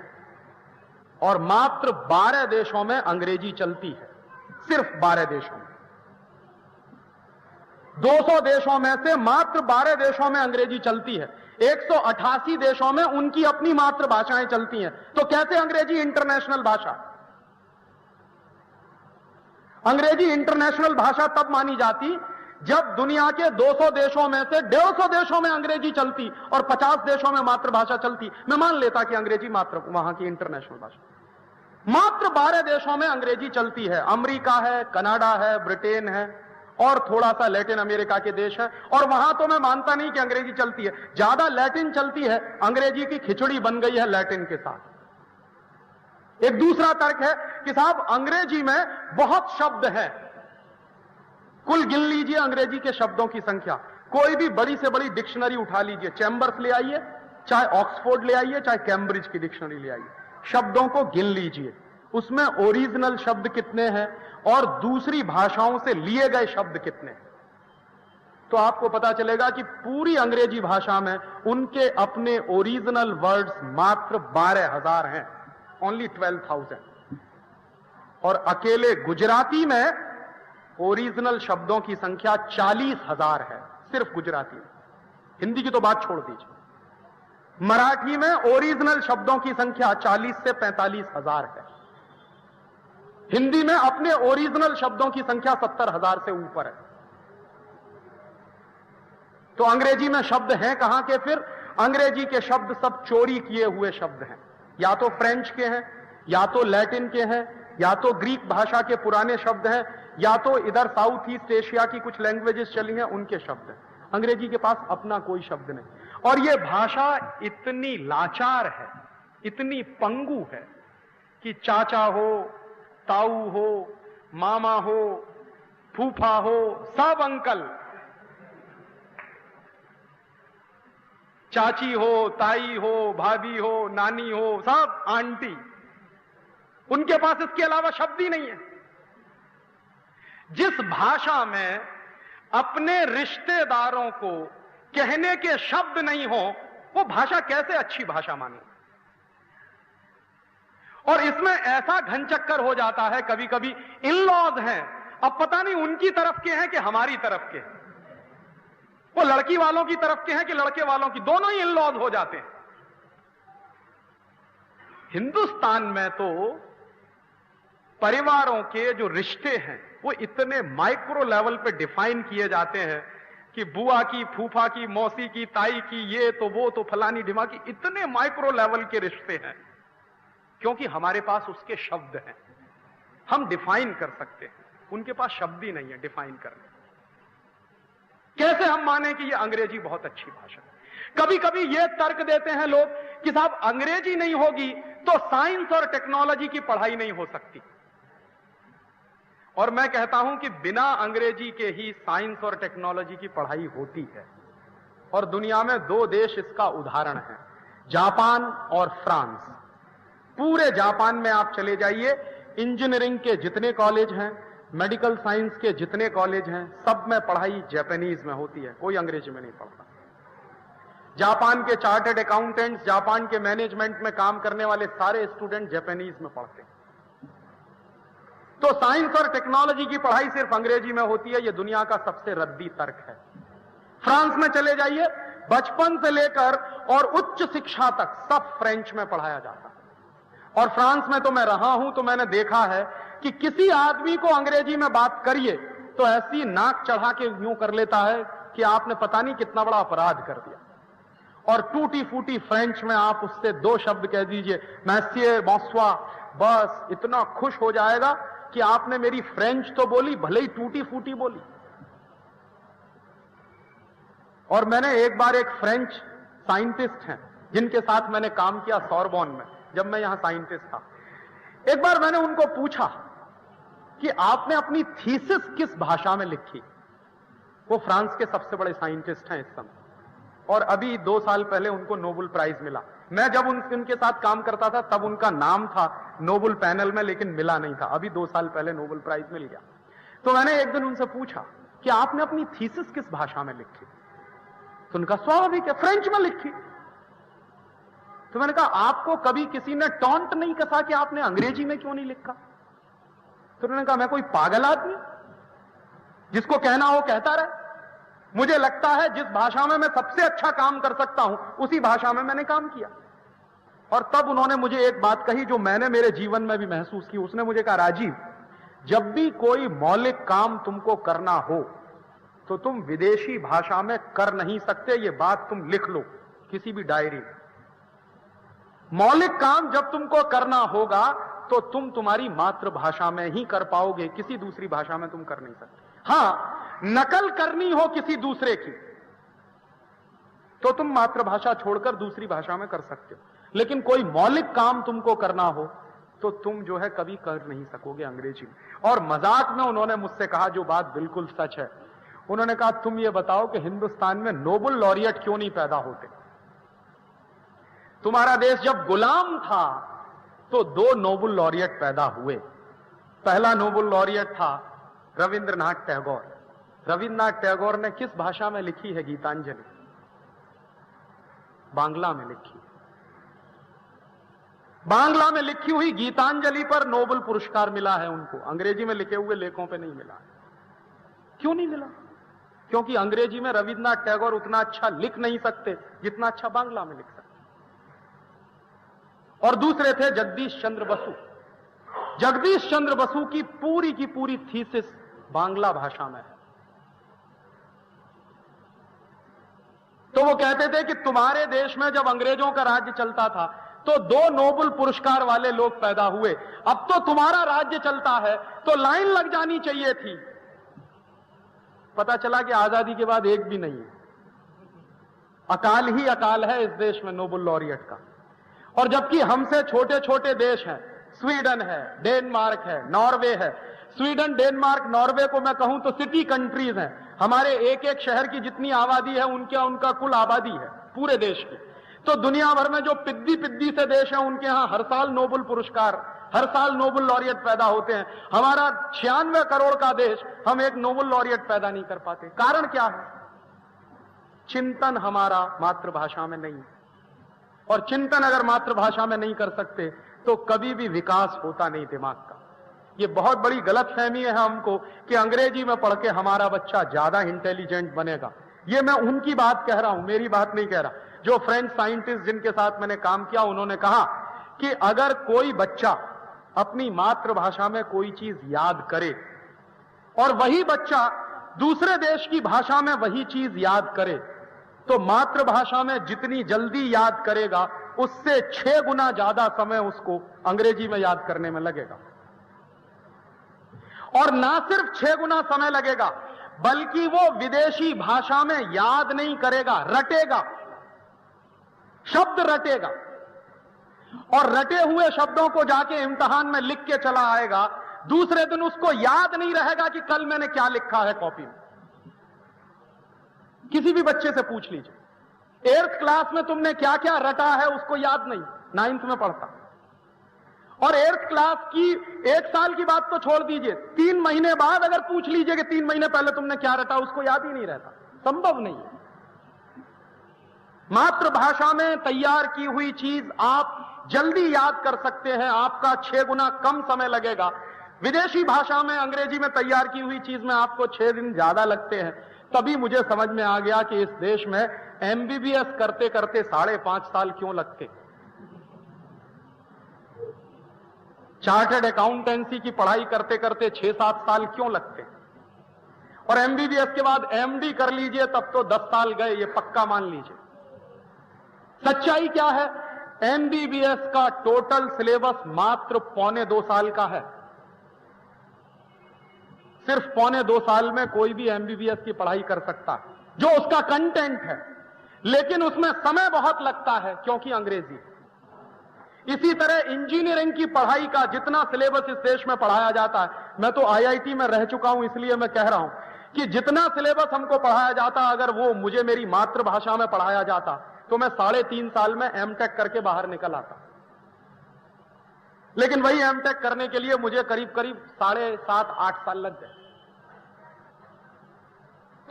और मात्र 12 देशों में अंग्रेजी चलती है, सिर्फ 12 देशों में। 200 देशों में से मात्र 12 देशों में अंग्रेजी चलती है। 188 देशों में उनकी अपनी मातृभाषाएं चलती हैं। तो कैसे अंग्रेजी इंटरनेशनल भाषा? अंग्रेजी इंटरनेशनल भाषा तब मानी जाती जब दुनिया के 200 देशों में से 150 देशों में अंग्रेजी चलती और 50 देशों में मातृभाषा चलती। मैं मान लेता कि अंग्रेजी मात्र वहां की इंटरनेशनल भाषा। मात्र 12 देशों में अंग्रेजी चलती है। अमेरिका है, कनाडा है, ब्रिटेन है और थोड़ा सा लैटिन अमेरिका के देश है। और वहां तो मैं मानता नहीं कि अंग्रेजी चलती है, ज्यादा लैटिन चलती है। अंग्रेजी की खिचड़ी बन गई है लैटिन के साथ। एक दूसरा तर्क है कि साहब अंग्रेजी में बहुत शब्द हैं, कुल गिन लीजिए अंग्रेजी के शब्दों की संख्या। कोई भी बड़ी से बड़ी डिक्शनरी उठा लीजिए, चैम्बर्स ले आइए, चाहे ऑक्सफोर्ड ले आइए, चाहे कैम्ब्रिज की डिक्शनरी ले आइए, शब्दों को गिन लीजिए, उसमें ओरिजिनल शब्द कितने हैं और दूसरी भाषाओं से लिए गए शब्द कितने हैं। तो आपको पता चलेगा कि पूरी अंग्रेजी भाषा में उनके अपने ओरिजिनल वर्ड्स मात्र 12,000 हैं, ओनली 12,000। और अकेले गुजराती में ओरिजिनल शब्दों की संख्या 40,000 है, सिर्फ गुजराती में। हिंदी की तो बात छोड़ दीजिए। मराठी में ओरिजिनल शब्दों की संख्या 40 से 45,000 है। हिंदी में अपने ओरिजिनल शब्दों की संख्या 70,000 से ऊपर है। तो अंग्रेजी में शब्द हैं कहां के? फिर अंग्रेजी के शब्द सब चोरी किए हुए शब्द हैं, या तो फ्रेंच के हैं, या तो लैटिन के हैं, या तो ग्रीक भाषा के पुराने शब्द हैं, या तो इधर साउथ ईस्ट एशिया की कुछ लैंग्वेजेस चली हैं उनके शब्द हैं। अंग्रेजी के पास अपना कोई शब्द नहीं। और यह भाषा इतनी लाचार है, इतनी पंगु है कि चाचा हो, ताऊ हो, मामा हो, फूफा हो, सब अंकल, चाची हो, ताई हो, भाभी हो, नानी हो, सब आंटी, उनके पास इसके अलावा शब्द ही नहीं है। जिस भाषा में अपने रिश्तेदारों को कहने के शब्द नहीं हो, वो भाषा कैसे अच्छी भाषा माने? और इसमें ऐसा घनचक्कर हो जाता है, कभी कभी इन लॉज हैं, अब पता नहीं उनकी तरफ के हैं कि हमारी तरफ के हैं, वो लड़की वालों की तरफ के हैं कि लड़के वालों की, दोनों ही इन लॉज हो जाते हैं। हिंदुस्तान में तो परिवारों के जो रिश्ते हैं वो इतने माइक्रो लेवल पे डिफाइन किए जाते हैं कि बुआ की, फूफा की, मौसी की, ताई की, ये तो वो तो फलानी ढिमा की, इतने माइक्रो लेवल के रिश्ते हैं क्योंकि हमारे पास उसके शब्द हैं, हम डिफाइन कर सकते हैं। उनके पास शब्द ही नहीं है डिफाइन करने। कैसे हम माने कि ये अंग्रेजी बहुत अच्छी भाषा है? कभी कभी ये तर्क देते हैं लोग कि साहब अंग्रेजी नहीं होगी तो साइंस और टेक्नोलॉजी की पढ़ाई नहीं हो सकती। और मैं कहता हूं कि बिना अंग्रेजी के ही साइंस और टेक्नोलॉजी की पढ़ाई होती है। और दुनिया में 2 देश इसका उदाहरण है, जापान और फ्रांस। पूरे जापान में आप चले जाइए, इंजीनियरिंग के जितने कॉलेज हैं, मेडिकल साइंस के जितने कॉलेज हैं, सब में पढ़ाई जापानीज में होती है, कोई अंग्रेजी में नहीं पढ़ता। जापान के चार्टर्ड अकाउंटेंट्स, जापान के मैनेजमेंट में काम करने वाले सारे स्टूडेंट जापानीज में पढ़ते हैं। तो साइंस और टेक्नोलॉजी की पढ़ाई सिर्फ अंग्रेजी में होती है, यह दुनिया का सबसे रद्दी तर्क है। फ्रांस में चले जाइए, बचपन से लेकर और उच्च शिक्षा तक सब फ्रेंच में पढ़ाया जाता है। और फ्रांस में तो मैं रहा हूं, तो मैंने देखा है कि किसी आदमी को अंग्रेजी में बात करिए तो ऐसी नाक चढ़ा के यूं कर लेता है कि आपने पता नहीं कितना बड़ा अपराध कर दिया। और टूटी फूटी फ्रेंच में आप उससे 2 शब्द कह दीजिए, मैसिए, बॉन्सोir, बस इतना खुश हो जाएगा कि आपने मेरी फ्रेंच तो बोली, भले ही टूटी फूटी बोली। और मैंने एक बार एक फ्रेंच साइंटिस्ट हैं जिनके साथ मैंने काम किया सोरबोन में, जब मैं यहां साइंटिस्ट था। एक बार मैंने उनको पूछा कि आपने अपनी थीसिस किस भाषा में लिखी? वो फ्रांस के सबसे बड़े साइंटिस्ट हैं इस समय, और अभी 2 साल पहले उनको नोबेल प्राइज मिला। मैं जब उनके साथ काम करता था तब उनका नाम था नोबेल पैनल में, लेकिन मिला नहीं था। अभी 2 साल पहले नोबेल प्राइज मिल गया। तो मैंने एक दिन उनसे पूछा कि आपने अपनी थीसिस किस भाषा में लिखी? तो उनका स्वाभाविक है, फ्रेंच में लिखी। तो मैंने कहा आपको कभी किसी ने टॉन्ट नहीं कसा कि आपने अंग्रेजी में क्यों नहीं लिखा? तो उन्होंने कहा मैं कोई पागल आदमी, जिसको कहना हो कहता रहे। मुझे लगता है जिस भाषा में मैं सबसे अच्छा काम कर सकता हूं उसी भाषा में मैंने काम किया। और तब उन्होंने मुझे एक बात कही जो मैंने मेरे जीवन में भी महसूस की। उसने मुझे कहा राजीव, जब भी कोई मौलिक काम तुमको करना हो तो तुम विदेशी भाषा में कर नहीं सकते, ये बात तुम लिख लो किसी भी डायरी में। मौलिक काम जब तुमको करना होगा तो तुम तुम्हारी मातृभाषा में ही कर पाओगे, किसी दूसरी भाषा में तुम कर नहीं सकते। हां, नकल करनी हो किसी दूसरे की तो तुम मातृभाषा छोड़कर दूसरी भाषा में कर सकते हो, लेकिन कोई मौलिक काम तुमको करना हो तो तुम जो है कभी कर नहीं सकोगे अंग्रेजी में। और मजाक में उन्होंने मुझसे कहा जो बात बिल्कुल सच है, उन्होंने कहा तुम ये बताओ कि हिंदुस्तान में नोबेल लॉरियट क्यों नहीं पैदा होते? तुम्हारा देश जब गुलाम था तो 2 नोबेल लॉरियट पैदा हुए। पहला नोबेल लॉरियट था रविंद्रनाथ टैगोर। रविंद्रनाथ टैगोर ने किस भाषा में लिखी है गीतांजलि? बांग्ला में लिखी। बांग्ला में लिखी हुई गीतांजलि पर नोबेल पुरस्कार मिला है उनको, अंग्रेजी में लिखे हुए लेखों पे नहीं मिला। क्यों नहीं मिला? क्योंकि अंग्रेजी में रविंद्रनाथ टैगोर उतना अच्छा लिख नहीं सकते जितना अच्छा बांग्ला में लिख सकते। और दूसरे थे जगदीश चंद्र बसु। जगदीश चंद्र बसु की पूरी थीसिस बांग्ला भाषा में है। तो वो कहते थे कि तुम्हारे देश में जब अंग्रेजों का राज्य चलता था तो 2 नोबेल पुरस्कार वाले लोग पैदा हुए, अब तो तुम्हारा राज्य चलता है तो लाइन लग जानी चाहिए थी। पता चला कि आजादी के बाद एक भी नहीं है। अकाल ही अकाल है इस देश में नोबेल लॉरियट का। और जबकि हमसे छोटे छोटे देश हैं, स्वीडन है, डेनमार्क है, नॉर्वे है। स्वीडन, डेनमार्क, नॉर्वे को मैं कहूं तो सिटी कंट्रीज हैं। हमारे एक एक शहर की जितनी आबादी है उनका कुल आबादी है पूरे देश की। तो दुनिया भर में जो पिद्दी से देश हैं उनके यहां हर साल नोबेल पुरस्कार, हर साल नोबेल लॉरियट पैदा होते हैं। हमारा 96 करोड़ का देश, हम एक नोबेल लॉरियट पैदा नहीं कर पाते। कारण क्या है? चिंतन हमारा मातृभाषा में नहीं। और चिंतन अगर मातृभाषा में नहीं कर सकते तो कभी भी विकास होता नहीं दिमाग का। ये बहुत बड़ी गलतफहमी है हमको कि अंग्रेजी में पढ़ के हमारा बच्चा ज्यादा इंटेलिजेंट बनेगा। ये मैं उनकी बात कह रहा हूं, मेरी बात नहीं कह रहा। जो फ्रेंच साइंटिस्ट जिनके साथ मैंने काम किया उन्होंने कहा कि अगर कोई बच्चा अपनी मातृभाषा में कोई चीज याद करे और वही बच्चा दूसरे देश की भाषा में वही चीज याद करे तो मातृभाषा में जितनी जल्दी याद करेगा उससे 6 गुना ज्यादा समय उसको अंग्रेजी में याद करने में लगेगा। और ना सिर्फ 6 गुना समय लगेगा बल्कि वो विदेशी भाषा में याद नहीं करेगा, रटेगा, शब्द रटेगा। और रटे हुए शब्दों को जाके इम्तिहान में लिख के चला आएगा। दूसरे दिन उसको याद नहीं रहेगा कि कल मैंने क्या लिखा है कॉपी में। किसी भी बच्चे से पूछ लीजिए 8th क्लास में तुमने क्या क्या रटा है, उसको याद नहीं, 9th में पढ़ता। और 8th क्लास की 1 साल की बात तो छोड़ दीजिए, 3 महीने बाद अगर पूछ लीजिए कि 3 महीने पहले तुमने क्या रटा, उसको याद ही नहीं रहता। संभव नहीं है। मातृभाषा में तैयार की हुई चीज आप जल्दी याद कर सकते हैं, आपका 6 गुना कम समय लगेगा। विदेशी भाषा में, अंग्रेजी में तैयार की हुई चीज में आपको 6 दिन ज्यादा लगते हैं। तभी मुझे समझ में आ गया कि इस देश में MBBS करते करते 5.5 साल क्यों लगते, चार्टर्ड अकाउंटेंसी की पढ़ाई करते करते 6-7 साल क्यों लगते, और MBBS के बाद MD कर लीजिए तब तो 10 साल गए, ये पक्का मान लीजिए। सच्चाई क्या है? MBBS का टोटल सिलेबस मात्र 2.25 साल का है। सिर्फ 2.25 साल में कोई भी MBBS की पढ़ाई कर सकता है, जो उसका कंटेंट है, लेकिन उसमें समय बहुत लगता है क्योंकि अंग्रेजी। इसी तरह इंजीनियरिंग की पढ़ाई का जितना सिलेबस इस देश में पढ़ाया जाता है, मैं तो IIT में रह चुका हूं इसलिए मैं कह रहा हूं कि जितना सिलेबस हमको पढ़ाया जाता, अगर वो मुझे मेरी मातृभाषा में पढ़ाया जाता तो मैं 3.5 साल में MTech करके बाहर निकल आता। लेकिन वही MTech करने के लिए मुझे करीब 7.5-8 साल लग गए।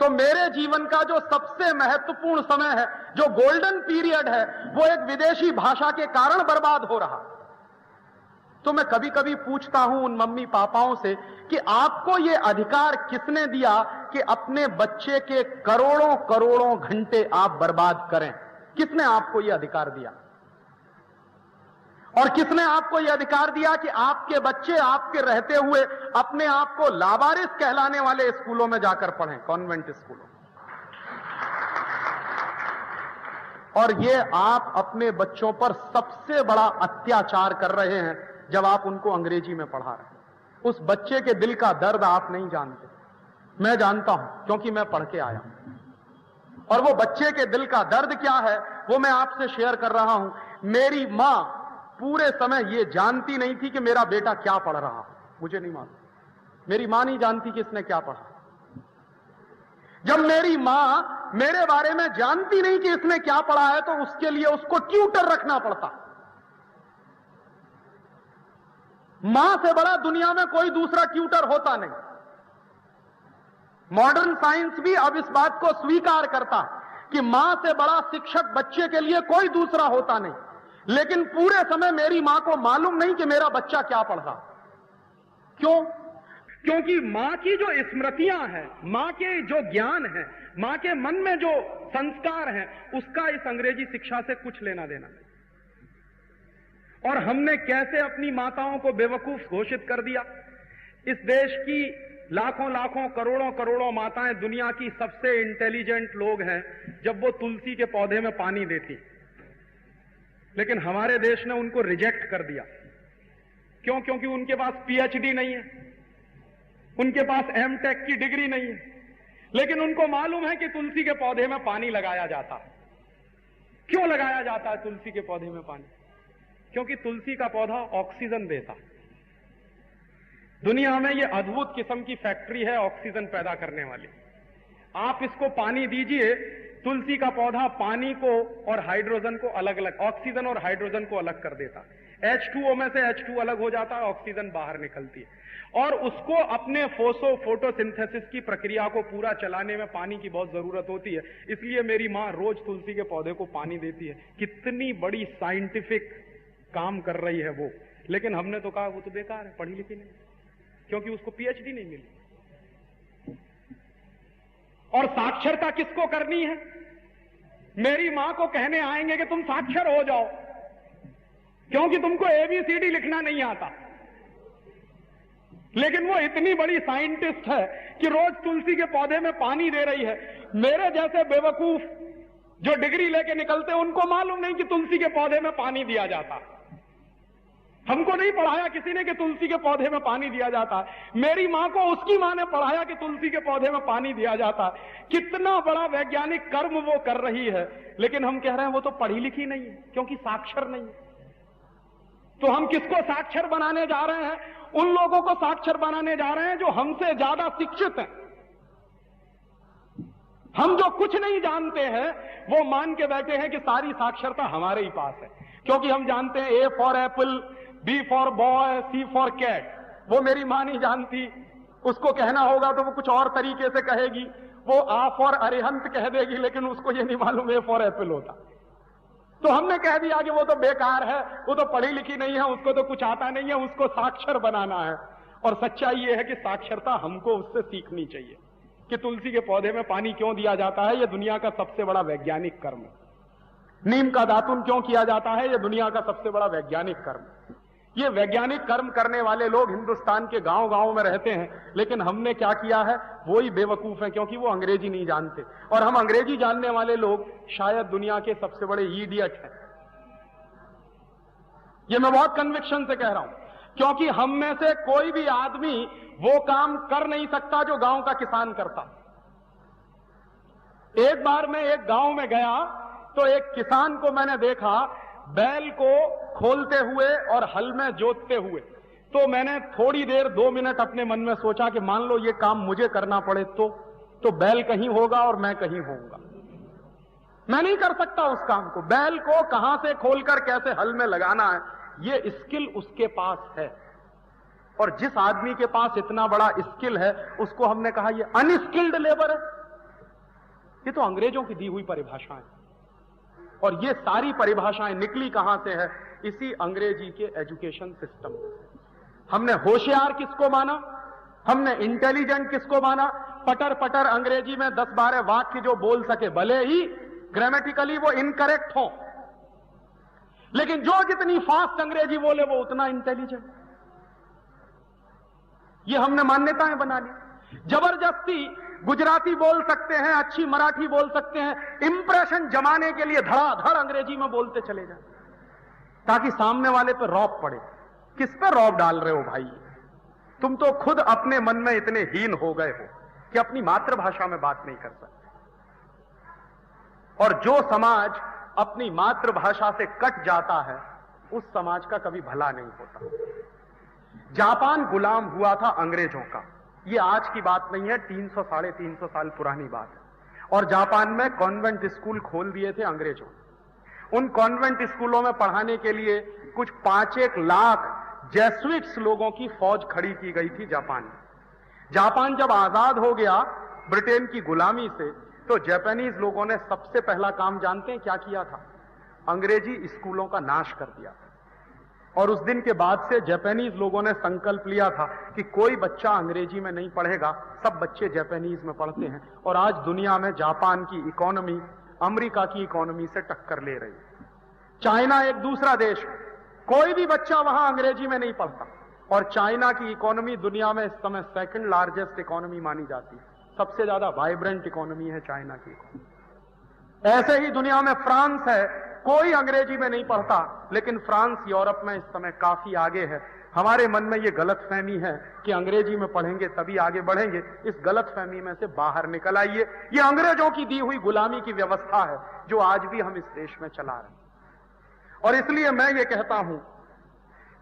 तो मेरे जीवन का जो सबसे महत्वपूर्ण समय है, जो गोल्डन पीरियड है, वो एक विदेशी भाषा के कारण बर्बाद हो रहा। तो मैं कभी कभी पूछता हूं उन मम्मी पापाओं से कि आपको ये अधिकार किसने दिया कि अपने बच्चे के करोड़ों करोड़ों घंटे आप बर्बाद करें? किसने आपको ये अधिकार दिया? और किसने आपको यह अधिकार दिया कि आपके बच्चे आपके रहते हुए अपने आप को लावारिस कहलाने वाले स्कूलों में जाकर पढ़ें, कॉन्वेंट स्कूलों? और ये आप अपने बच्चों पर सबसे बड़ा अत्याचार कर रहे हैं जब आप उनको अंग्रेजी में पढ़ा रहे हैं। उस बच्चे के दिल का दर्द आप नहीं जानते, मैं जानता हूं, क्योंकि मैं पढ़ के आया हूं। और वो बच्चे के दिल का दर्द क्या है वो मैं आपसे शेयर कर रहा हूं। मेरी मां पूरे समय ये जानती नहीं थी कि मेरा बेटा क्या पढ़ रहा, मुझे नहीं मालूम। मेरी मां नहीं जानती कि इसने क्या पढ़ा। जब मेरी मां मेरे बारे में जानती नहीं कि इसने क्या पढ़ा है, तो उसके लिए उसको ट्यूटर रखना पड़ता। मां से बड़ा दुनिया में कोई दूसरा ट्यूटर होता नहीं। मॉडर्न साइंस भी अब इस बात को स्वीकार करता कि मां से बड़ा शिक्षक बच्चे के लिए कोई दूसरा होता नहीं। लेकिन पूरे समय मेरी मां को मालूम नहीं कि मेरा बच्चा क्या पढ़ रहा। क्यों? क्योंकि मां की जो स्मृतियां हैं, मां के जो ज्ञान है, मां के मन में जो संस्कार हैं, उसका इस अंग्रेजी शिक्षा से कुछ लेना देना नहीं। और हमने कैसे अपनी माताओं को बेवकूफ घोषित कर दिया। इस देश की लाखों लाखों करोड़ों करोड़ों माताएं दुनिया की सबसे इंटेलिजेंट लोग हैं जब वो तुलसी के पौधे में पानी देती, लेकिन हमारे देश ने उनको रिजेक्ट कर दिया। क्यों? क्योंकि उनके पास पीएचडी नहीं है, उनके पास एमटेक की डिग्री नहीं है, लेकिन उनको मालूम है कि तुलसी के पौधे में पानी लगाया जाता। क्यों लगाया जाता है तुलसी के पौधे में पानी? क्योंकि तुलसी का पौधा ऑक्सीजन देता। दुनिया में यह अद्भुत किस्म की फैक्ट्री है ऑक्सीजन पैदा करने वाली। आप इसको पानी दीजिए, तुलसी का पौधा पानी को और हाइड्रोजन को अलग अलग, ऑक्सीजन और हाइड्रोजन को अलग कर देता। H2O में से H2 अलग हो जाता है, ऑक्सीजन बाहर निकलती है। और उसको अपने फोटोसिंथेसिस की प्रक्रिया को पूरा चलाने में पानी की बहुत जरूरत होती है। इसलिए मेरी मां रोज तुलसी के पौधे को पानी देती है। कितनी बड़ी साइंटिफिक काम कर रही है वो। लेकिन हमने तो कहा वो तो बेकार है, पढ़ी लिखी नहीं, क्योंकि उसको पीएचडी नहीं मिली। और साक्षरता किसको करनी है? मेरी मां को कहने आएंगे कि तुम साक्षर हो जाओ, क्योंकि तुमको एबीसीडी लिखना नहीं आता। लेकिन वो इतनी बड़ी साइंटिस्ट है कि रोज तुलसी के पौधे में पानी दे रही है। मेरे जैसे बेवकूफ जो डिग्री लेके निकलते हैं, उनको मालूम नहीं कि तुलसी के पौधे में पानी दिया जाता। हमको नहीं पढ़ाया किसी ने कि तुलसी के पौधे में पानी दिया जाता। मेरी मां को उसकी मां ने पढ़ाया कि तुलसी के पौधे में पानी दिया जाता। कितना बड़ा वैज्ञानिक कर्म वो कर रही है। लेकिन हम कह रहे हैं वो तो पढ़ी लिखी नहीं है, क्योंकि साक्षर नहीं है। तो हम किसको साक्षर बनाने जा रहे हैं? उन लोगों को साक्षर बनाने जा रहे हैं जो हमसे ज्यादा शिक्षित हैं। हम जो कुछ नहीं जानते हैं वो मान के बैठे हैं कि सारी साक्षरता हमारे ही पास है, क्योंकि हम जानते हैं A for apple, B for boy, C for cat. वो मेरी मां नहीं जानती। उसको कहना होगा तो वो कुछ और तरीके से कहेगी। वो आ फॉर अरिहंत कह देगी, लेकिन उसको ये नहीं मालूम ए फॉर एप्पल होता। तो हमने कह दिया कि वो तो बेकार है, वो तो पढ़ी लिखी नहीं है, उसको तो कुछ आता नहीं है, उसको साक्षर बनाना है। और सच्चाई ये है कि साक्षरता हमको उससे सीखनी चाहिए कि तुलसी के पौधे में पानी क्यों दिया जाता है। यह दुनिया का सबसे बड़ा वैज्ञानिक कर्म है। नीम का दातुन क्यों किया जाता है? यह दुनिया का सबसे बड़ा वैज्ञानिक कर्म। ये वैज्ञानिक कर्म करने वाले लोग हिंदुस्तान के गांव गांव में रहते हैं, लेकिन हमने क्या किया है? वो ही बेवकूफ है, क्योंकि वो अंग्रेजी नहीं जानते। और हम अंग्रेजी जानने वाले लोग शायद दुनिया के सबसे बड़े इडियट हैं। ये मैं बहुत कन्विक्शन से कह रहा हूं, क्योंकि हम में से कोई भी आदमी वो काम कर नहीं सकता जो गांव का किसान करता। एक बार मैं एक गांव में गया तो एक किसान को मैंने देखा बैल को खोलते हुए और हल में जोतते हुए। तो मैंने थोड़ी देर 2 मिनट अपने मन में सोचा कि मान लो ये काम मुझे करना पड़े तो बैल कहीं होगा और मैं कहीं होऊंगा। मैं नहीं कर सकता उस काम को। बैल को कहां से खोलकर कैसे हल में लगाना है, ये स्किल उसके पास है। और जिस आदमी के पास इतना बड़ा स्किल है, उसको हमने कहा ये अनस्किल्ड लेबर है। ये तो अंग्रेजों की दी हुई परिभाषाएं, और ये सारी परिभाषाएं निकली कहां से है? इसी अंग्रेजी के एजुकेशन सिस्टम से। हमने होशियार किसको माना, हमने इंटेलिजेंट किसको माना? पटर पटर अंग्रेजी में 10-12 वाक्य जो बोल सके, भले ही ग्रामेटिकली वो इनकरेक्ट हो, लेकिन जो जितनी फास्ट अंग्रेजी बोले वो उतना इंटेलिजेंट। ये हमने मान्यताएं बना ली। जबरदस्ती गुजराती बोल सकते हैं, अच्छी मराठी बोल सकते हैं, इंप्रेशन जमाने के लिए धड़ाधड़ अंग्रेजी में बोलते चले जाए ताकि सामने वाले पे रौब पड़े। किस पे रौब डाल रहे हो भाई? तुम तो खुद अपने मन में इतने हीन हो गए हो कि अपनी मातृभाषा में बात नहीं कर सकते। और जो समाज अपनी मातृभाषा से कट जाता है उस समाज का कभी भला नहीं होता। जापान गुलाम हुआ था अंग्रेजों का, ये आज की बात नहीं है, 300-350 साल पुरानी बात है। और जापान में कॉन्वेंट स्कूल खोल दिए थे अंग्रेजों। उन कॉन्वेंट स्कूलों में पढ़ाने के लिए कुछ 5-1 लाख जेसुइट्स लोगों की फौज खड़ी की गई थी जापान में। जापान जब आजाद हो गया ब्रिटेन की गुलामी से, तो जापानीज लोगों ने सबसे पहला काम जानते हैं क्या किया था? अंग्रेजी स्कूलों का नाश कर दिया था। और उस दिन के बाद से जापानीज लोगों ने संकल्प लिया था कि कोई बच्चा अंग्रेजी में नहीं पढ़ेगा, सब बच्चे जापानीज में पढ़ते हैं। और आज दुनिया में जापान की इकोनॉमी अमेरिका की इकोनॉमी से टक्कर ले रही है। चाइना एक दूसरा देश, कोई भी बच्चा वहां अंग्रेजी में नहीं पढ़ता। और चाइना की इकोनॉमी दुनिया में इस समय 2nd लार्जेस्ट इकोनॉमी मानी जाती है। सबसे ज्यादा वाइब्रेंट इकोनॉमी है चाइना की इकोनॉमी। ऐसे ही दुनिया में फ्रांस है, कोई अंग्रेजी में नहीं पढ़ता, लेकिन फ्रांस यूरोप में इस समय काफी आगे है। हमारे मन में यह गलतफहमी है कि अंग्रेजी में पढ़ेंगे तभी आगे बढ़ेंगे। इस गलतफहमी में से बाहर निकल आइए। यह अंग्रेजों की दी हुई गुलामी की व्यवस्था है जो आज भी हम इस देश में चला रहे हैं। और इसलिए मैं ये कहता हूं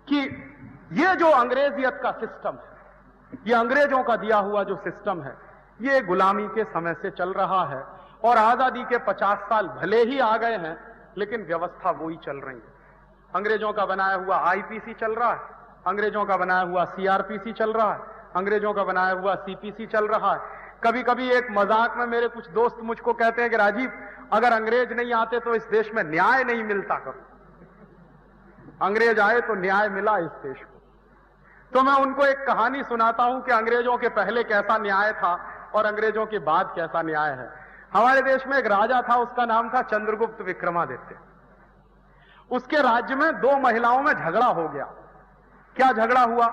कि ये जो अंग्रेजियत का सिस्टम है, ये अंग्रेजों का दिया हुआ जो सिस्टम है, ये गुलामी के समय से चल रहा है। और आजादी के 50 साल भले ही आ गए हैं, लेकिन व्यवस्था वही चल रही है। अंग्रेजों का बनाया हुआ आईपीसी चल रहा है, अंग्रेजों का बनाया हुआ सीआरपीसी चल रहा है, अंग्रेजों का बनाया हुआ सीपीसी चल रहा है। कभी कभी एक मजाक में मेरे कुछ दोस्त मुझको कहते हैं कि राजीव, अगर अंग्रेज नहीं आते तो इस देश में न्याय नहीं मिलता। करो अंग्रेज आए तो न्याय मिला इस देश को। तो मैं उनको एक कहानी सुनाता हूं कि अंग्रेजों के पहले कैसा न्याय था और अंग्रेजों के बाद कैसा न्याय है। हमारे देश में एक राजा था, उसका नाम था चंद्रगुप्त विक्रमादित्य। उसके राज्य में 2 महिलाओं में झगड़ा हो गया। क्या झगड़ा हुआ?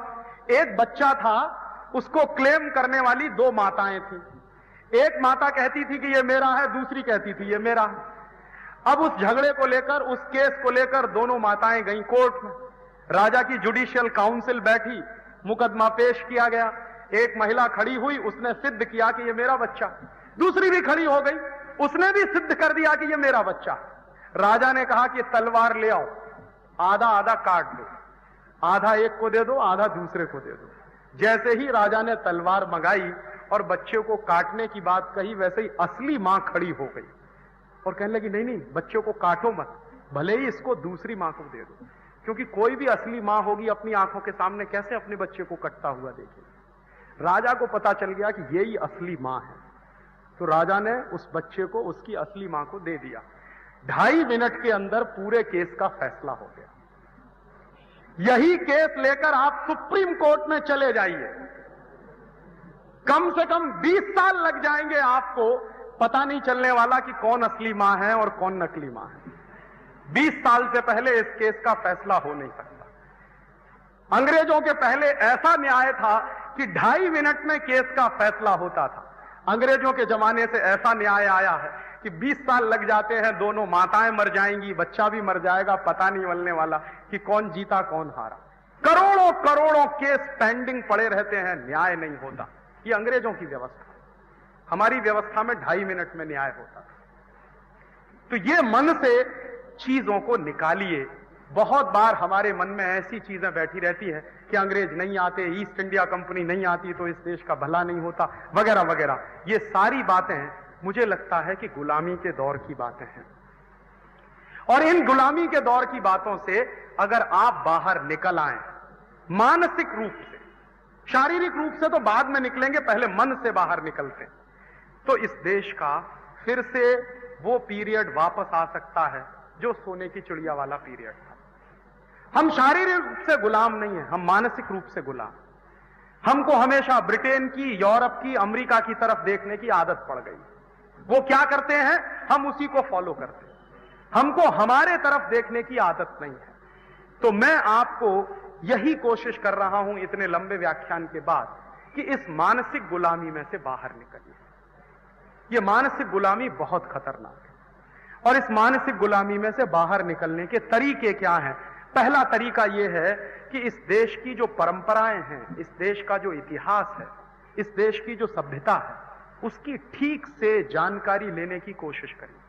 एक बच्चा था, उसको क्लेम करने वाली 2 माताएं थी। एक माता कहती थी कि ये मेरा है, दूसरी कहती थी ये मेरा है। अब उस झगड़े को लेकर, उस केस को लेकर दोनों माताएं गई कोर्ट में। राजा की जुडिशियल काउंसिल बैठी, मुकदमा पेश किया गया। एक महिला खड़ी हुई, उसने सिद्ध किया कि ये मेरा बच्चा। दूसरी भी खड़ी हो गई, उसने भी सिद्ध कर दिया कि ये मेरा बच्चा। राजा ने कहा कि तलवार ले आओ, आधा आधा काट दो, आधा एक को दे दो, आधा दूसरे को दे दो। जैसे ही राजा ने तलवार मंगाई और बच्चे को काटने की बात कही, वैसे ही असली मां खड़ी हो गई और कहने लगी, नहीं नहीं, बच्चों को काटो मत, भले ही इसको दूसरी मां को दे दो। क्योंकि कोई भी असली मां होगी अपनी आंखों के सामने कैसे अपने बच्चे को कटता हुआ देखेगी। राजा को पता चल गया कि यही असली मां है, तो राजा ने उस बच्चे को उसकी असली मां को दे दिया। 2.5 मिनट के अंदर पूरे केस का फैसला हो गया। यही केस लेकर आप सुप्रीम कोर्ट में चले जाइए, कम से कम 20 साल लग जाएंगे आपको, पता नहीं चलने वाला कि कौन असली मां है और कौन नकली मां है। 20 साल से पहले इस केस का फैसला हो नहीं सकता। अंग्रेजों के पहले ऐसा न्याय था कि 2.5 मिनट में केस का फैसला होता था। अंग्रेजों के जमाने से ऐसा न्याय आया है कि 20 साल लग जाते हैं, दोनों माताएं मर जाएंगी, बच्चा भी मर जाएगा, पता नहीं चलने वाला कि कौन जीता कौन हारा। करोड़ों करोड़ों केस पेंडिंग पड़े रहते हैं, न्याय नहीं होता। ये अंग्रेजों की व्यवस्था। हमारी व्यवस्था में 2.5 मिनट में न्याय होता था। तो ये मन से चीजों को निकालिए। बहुत बार हमारे मन में ऐसी चीजें बैठी रहती है कि अंग्रेज नहीं आते, ईस्ट इंडिया कंपनी नहीं आती तो इस देश का भला नहीं होता, वगैरह वगैरह। ये सारी बातें मुझे लगता है कि गुलामी के दौर की बातें हैं। और इन गुलामी के दौर की बातों से अगर आप बाहर निकल आए मानसिक रूप से, शारीरिक रूप से तो बाद में निकलेंगे, पहले मन से बाहर निकलते, तो इस देश का फिर से वो पीरियड वापस आ सकता है जो सोने की चिड़िया वाला पीरियड था। हम शारीरिक रूप से गुलाम नहीं है, हम मानसिक रूप से गुलाम। हमको हमेशा ब्रिटेन की, यूरोप की, अमेरिका की तरफ देखने की आदत पड़ गई। वो क्या करते हैं, हम उसी को फॉलो करते हैं। हमको हमारे तरफ देखने की आदत नहीं है। तो मैं आपको यही कोशिश कर रहा हूं इतने लंबे व्याख्यान के बाद कि इस मानसिक गुलामी में से बाहर निकलिए। यह मानसिक गुलामी बहुत खतरनाक है और इस मानसिक गुलामी में से बाहर निकलने के तरीके क्या हैं? पहला तरीका यह है कि इस देश की जो परंपराएं हैं, इस देश का जो इतिहास है, इस देश की जो सभ्यता है, उसकी ठीक से जानकारी लेने की कोशिश करिए।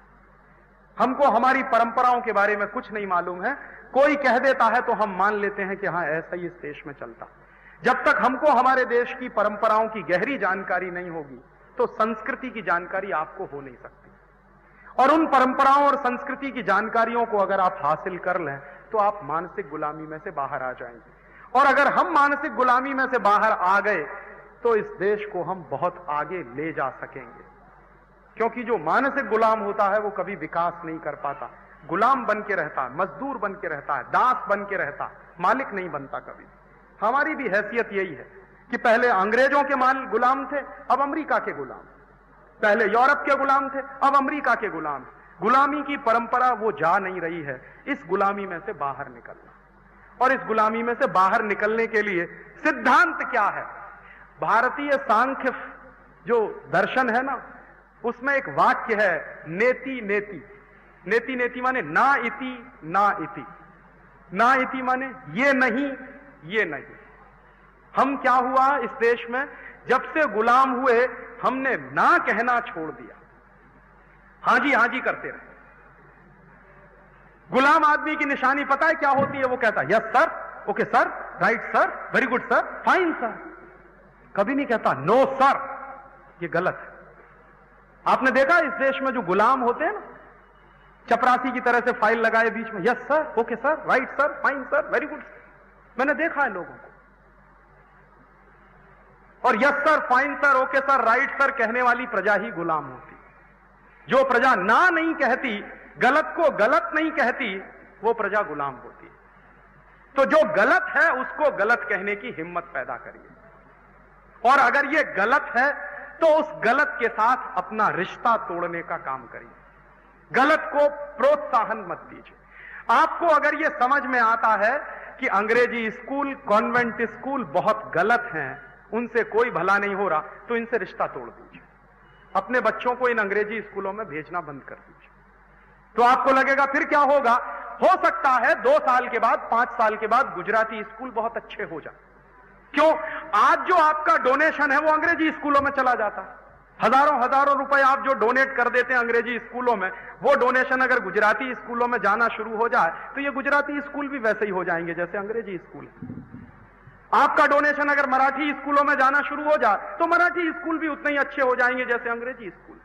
हमको हमारी परंपराओं के बारे में कुछ नहीं मालूम है, कोई कह देता है तो हम मान लेते हैं कि हां ऐसा ही इस देश में चलता। जब तक हमको हमारे देश की परंपराओं की गहरी जानकारी नहीं होगी तो संस्कृति की जानकारी आपको हो नहीं सकती। और उन परंपराओं और संस्कृति की जानकारियों को अगर आप हासिल कर लें तो आप मानसिक गुलामी में से बाहर आ जाएंगे। और अगर हम मानसिक गुलामी में से बाहर आ गए तो इस देश को हम बहुत आगे ले जा सकेंगे। क्योंकि जो मानसिक गुलाम होता है वो कभी विकास नहीं कर पाता, गुलाम बन के रहता है, मजदूर बन के रहता है, दास बन के रहता है, मालिक नहीं बनता कभी। हमारी भी हैसियत यही है कि पहले अंग्रेजों के गुलाम थे, अब अमेरिका के गुलाम, पहले यूरोप के गुलाम थे, अब अमेरिका के गुलाम। गुलामी की परंपरा वो जा नहीं रही है। इस गुलामी में से बाहर निकलना, और इस गुलामी में से बाहर निकलने के लिए सिद्धांत क्या है? भारतीय सांख्य जो दर्शन है ना, उसमें एक वाक्य है, नेति नेति। नेति नेति माने ना इति ना इति। ना इति माने ये नहीं ये नहीं। हम क्या हुआ इस देश में, जब से गुलाम हुए हमने ना कहना छोड़ दिया, हां जी करते रहे। गुलाम आदमी की निशानी पता है क्या होती है? वो कहता है yes sir, okay sir, right sir, very good sir, fine sir. कभी नहीं कहता नो सर, ये गलत है। आपने देखा इस देश में जो गुलाम होते हैं ना, चपरासी की तरह से फाइल लगाए बीच में, yes sir, okay sir, right sir, fine sir, very good sir. मैंने देखा है लोगों को। और yes sir, fine sir, okay sir, right sir कहने वाली प्रजा ही गुलाम होती। जो प्रजा ना नहीं कहती, गलत को गलत नहीं कहती, वो प्रजा गुलाम होती। तो जो गलत है उसको गलत कहने की हिम्मत पैदा करिए। और अगर ये गलत है तो उस गलत के साथ अपना रिश्ता तोड़ने का काम करिए। गलत को प्रोत्साहन मत दीजिए। आपको अगर यह समझ में आता है कि अंग्रेजी स्कूल, कॉन्वेंट स्कूल बहुत गलत हैं, उनसे कोई भला नहीं हो रहा, तो इनसे रिश्ता तोड़ दीजिए। अपने बच्चों को इन अंग्रेजी स्कूलों में भेजना बंद कर दीजिए। तो आपको लगेगा फिर क्या होगा? हो सकता है 2 साल के बाद, 5 साल के बाद गुजराती स्कूल बहुत अच्छे हो जाए। क्यों? आज जो आपका डोनेशन है वो अंग्रेजी स्कूलों में चला जाता है। हजारों रुपए आप जो डोनेट कर देते हैं अंग्रेजी स्कूलों में, वो डोनेशन अगर गुजराती स्कूलों में जाना शुरू हो जाए तो ये गुजराती स्कूल भी वैसे ही हो जाएंगे जैसे अंग्रेजी स्कूल है। आपका डोनेशन अगर मराठी स्कूलों में जाना शुरू हो जाए तो मराठी स्कूल भी उतने ही अच्छे हो जाएंगे जैसे अंग्रेजी स्कूल।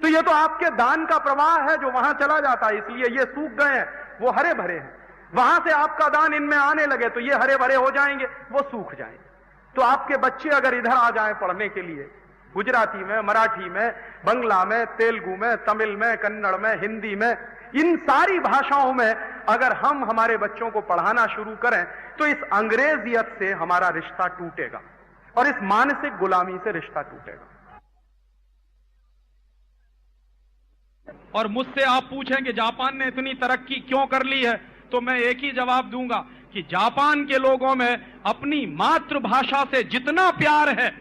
तो ये तो आपके दान का प्रवाह है जो वहां चला जाता है, इसलिए ये सूख गए हैं, वो हरे भरे हैं। वहां से आपका दान इनमें आने लगे तो ये हरे भरे हो जाएंगे, वो सूख जाएंगे। तो आपके बच्चे अगर इधर आ जाएं पढ़ने के लिए, गुजराती में, मराठी में, बंगला में, तेलुगु में, तमिल में, कन्नड़ में, हिंदी में, इन सारी भाषाओं में अगर हम हमारे बच्चों को पढ़ाना शुरू करें तो इस अंग्रेजियत से हमारा रिश्ता टूटेगा और इस मानसिक गुलामी से रिश्ता टूटेगा। और मुझसे आप पूछेंगे जापान ने इतनी तरक्की क्यों कर ली है, तो मैं एक ही जवाब दूंगा कि जापान के लोगों में अपनी मातृभाषा से जितना प्यार है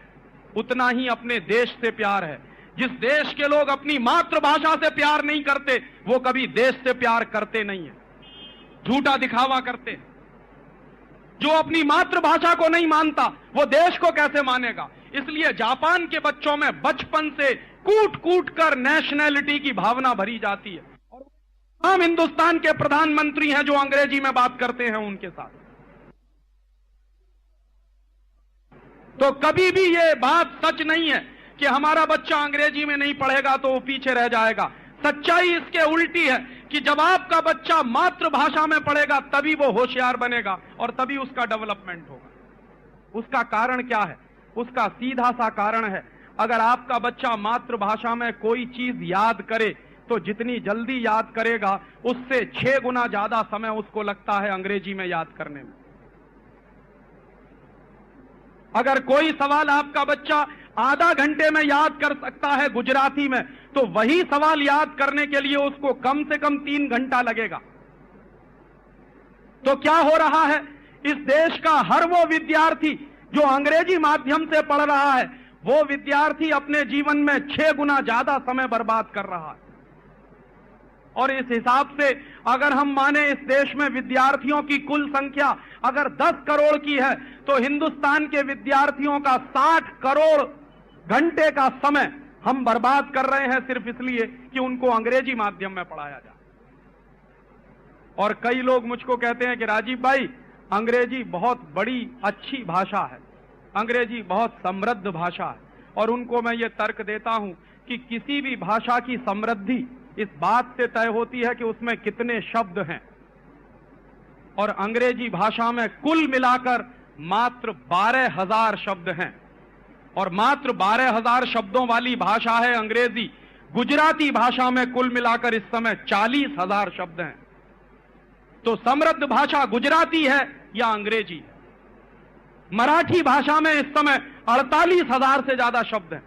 उतना ही अपने देश से प्यार है। जिस देश के लोग अपनी मातृभाषा से प्यार नहीं करते वो कभी देश से प्यार करते नहीं है, झूठा दिखावा करते। जो अपनी मातृभाषा को नहीं मानता वो देश को कैसे मानेगा? इसलिए जापान के बच्चों में बचपन से कूट कूट कर नेशनैलिटी की भावना भरी जाती है। और हम हिंदुस्तान के प्रधानमंत्री हैं जो अंग्रेजी में बात करते हैं उनके साथ। तो कभी भी ये बात सच नहीं है कि हमारा बच्चा अंग्रेजी में नहीं पढ़ेगा तो वो पीछे रह जाएगा। सच्चाई इसके उल्टी है कि जब आपका बच्चा मातृभाषा में पढ़ेगा तभी वो होशियार बनेगा और तभी उसका डेवलपमेंट होगा। उसका कारण क्या है? उसका सीधा सा कारण है अगर आपका बच्चा मातृभाषा में कोई चीज याद करे तो जितनी जल्दी याद करेगा उससे 6 गुना ज्यादा समय उसको लगता है अंग्रेजी में याद करने में। अगर कोई सवाल आपका बच्चा आधा घंटे में याद कर सकता है गुजराती में, तो वही सवाल याद करने के लिए उसको कम से कम 3 घंटा लगेगा। तो क्या हो रहा है, इस देश का हर वो विद्यार्थी जो अंग्रेजी माध्यम से पढ़ रहा है, वो विद्यार्थी अपने जीवन में 6 गुना ज्यादा समय बर्बाद कर रहा है। और इस हिसाब से अगर हम माने इस देश में विद्यार्थियों की कुल संख्या अगर 10 करोड़ की है, तो हिंदुस्तान के विद्यार्थियों का 60 करोड़ घंटे का समय हम बर्बाद कर रहे हैं सिर्फ इसलिए कि उनको अंग्रेजी माध्यम में पढ़ाया जाए। और कई लोग मुझको कहते हैं कि राजीव भाई, अंग्रेजी बहुत बड़ी अच्छी भाषा है, अंग्रेजी बहुत समृद्ध भाषा है। और उनको मैं ये तर्क देता हूं कि किसी भी भाषा की समृद्धि इस बात से तय होती है कि उसमें कितने शब्द हैं। और अंग्रेजी भाषा में कुल मिलाकर मात्र 12,000 शब्द हैं, और मात्र 12,000 शब्दों वाली भाषा है अंग्रेजी। गुजराती भाषा में कुल मिलाकर इस समय 40,000 शब्द हैं। तो समृद्ध भाषा गुजराती है या अंग्रेजी है? मराठी भाषा में इस समय 48,000 से ज्यादा शब्द हैं।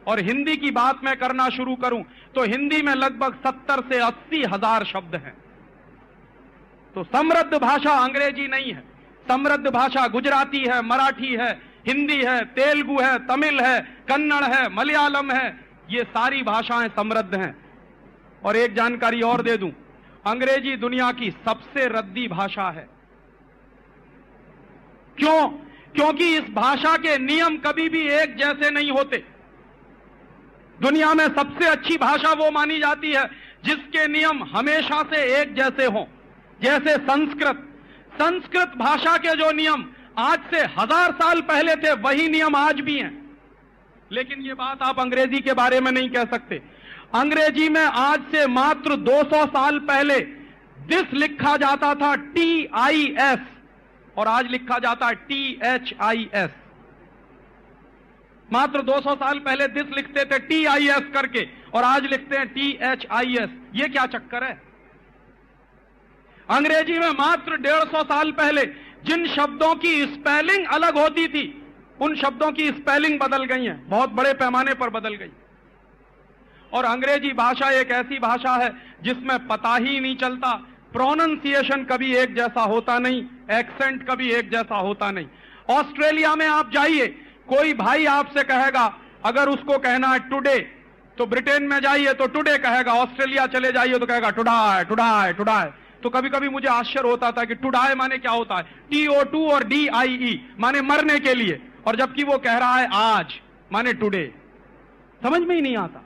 और हिंदी की बात मैं करना शुरू करूं तो हिंदी में लगभग 70 से 80,000 शब्द हैं। तो समृद्ध भाषा अंग्रेजी नहीं है, समृद्ध भाषा गुजराती है, मराठी है, हिंदी है, तेलुगु है, तमिल है, कन्नड़ है, मलयालम है। ये सारी भाषाएं समृद्ध हैं। और एक जानकारी और दे दूं, अंग्रेजी दुनिया की सबसे रद्दी भाषा है। क्यों? क्योंकि इस भाषा के नियम कभी भी एक जैसे नहीं होते। दुनिया में सबसे अच्छी भाषा वो मानी जाती है जिसके नियम हमेशा से एक जैसे हों। जैसे संस्कृत भाषा के जो नियम आज से 1000 साल पहले थे, वही नियम आज भी हैं। लेकिन ये बात आप अंग्रेजी के बारे में नहीं कह सकते। अंग्रेजी में आज से मात्र 200 साल पहले दिस लिखा जाता था TIS, और आज लिखा जाता है THIS। मात्र 200 साल पहले दिस लिखते थे TIS करके, और आज लिखते हैं THIS। ये क्या चक्कर है? अंग्रेजी में मात्र 150 साल पहले जिन शब्दों की स्पेलिंग अलग होती थी, उन शब्दों की स्पेलिंग बदल गई है, बहुत बड़े पैमाने पर बदल गई। और अंग्रेजी भाषा एक ऐसी भाषा है जिसमें पता ही नहीं चलता, प्रोनंसिएशन कभी एक जैसा होता नहीं, एक्सेंट कभी एक जैसा होता नहीं। ऑस्ट्रेलिया में आप जाइए, कोई भाई आपसे कहेगा, अगर उसको कहना है टुडे, तो ब्रिटेन में जाइए तो टुडे कहेगा, ऑस्ट्रेलिया चले जाइए तो कहेगा टुडाय टुडाय टुडाय। तो कभी कभी मुझे आश्चर्य होता था कि टुडाय माने क्या होता है? TO2 और DIE माने मरने के लिए, और जबकि वो कह रहा है आज माने टुडे। समझ में ही नहीं आता।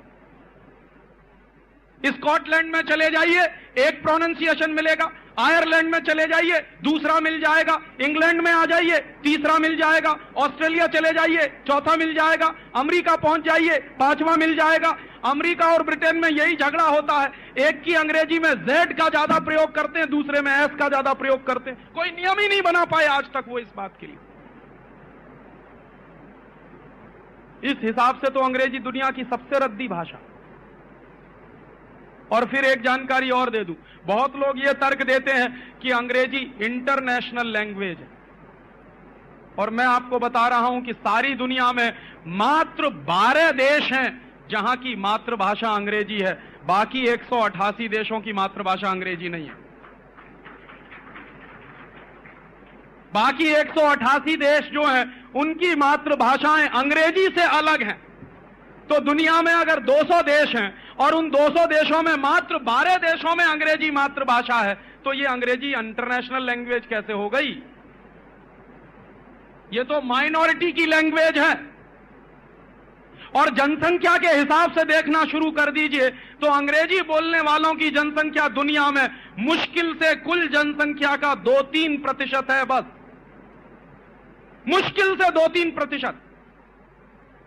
स्कॉटलैंड में चले जाइए एक प्रोनाउंसिएशन मिलेगा, आयरलैंड में चले जाइए दूसरा मिल जाएगा, इंग्लैंड में आ जाइए तीसरा मिल जाएगा, ऑस्ट्रेलिया चले जाइए चौथा मिल जाएगा, अमेरिका पहुंच जाइए 5वां मिल जाएगा। अमेरिका और ब्रिटेन में यही झगड़ा होता है, एक की अंग्रेजी में Z का ज्यादा प्रयोग करते हैं, दूसरे में S का ज्यादा प्रयोग करते हैं। कोई नियम ही नहीं बना पाए आज तक वो इस बात के लिए। इस हिसाब से तो अंग्रेजी दुनिया की सबसे रद्दी भाषा। और फिर एक जानकारी और दे दूं, बहुत लोग ये तर्क देते हैं कि अंग्रेजी इंटरनेशनल लैंग्वेज है, और मैं आपको बता रहा हूं कि सारी दुनिया में मात्र 12 देश हैं जहां की मातृभाषा अंग्रेजी है, बाकी 188 देशों की मातृभाषा अंग्रेजी नहीं है। बाकी 188 देश जो हैं उनकी मातृभाषाएं अंग्रेजी से अलग हैं। तो दुनिया में अगर 200 देश हैं और उन 200 देशों में मात्र 12 देशों में अंग्रेजी मातृभाषा है, तो ये अंग्रेजी इंटरनेशनल लैंग्वेज कैसे हो गई? ये तो माइनॉरिटी की लैंग्वेज है। और जनसंख्या के हिसाब से देखना शुरू कर दीजिए तो अंग्रेजी बोलने वालों की जनसंख्या दुनिया में मुश्किल से कुल जनसंख्या का 2-3% है, बस मुश्किल से 2-3%।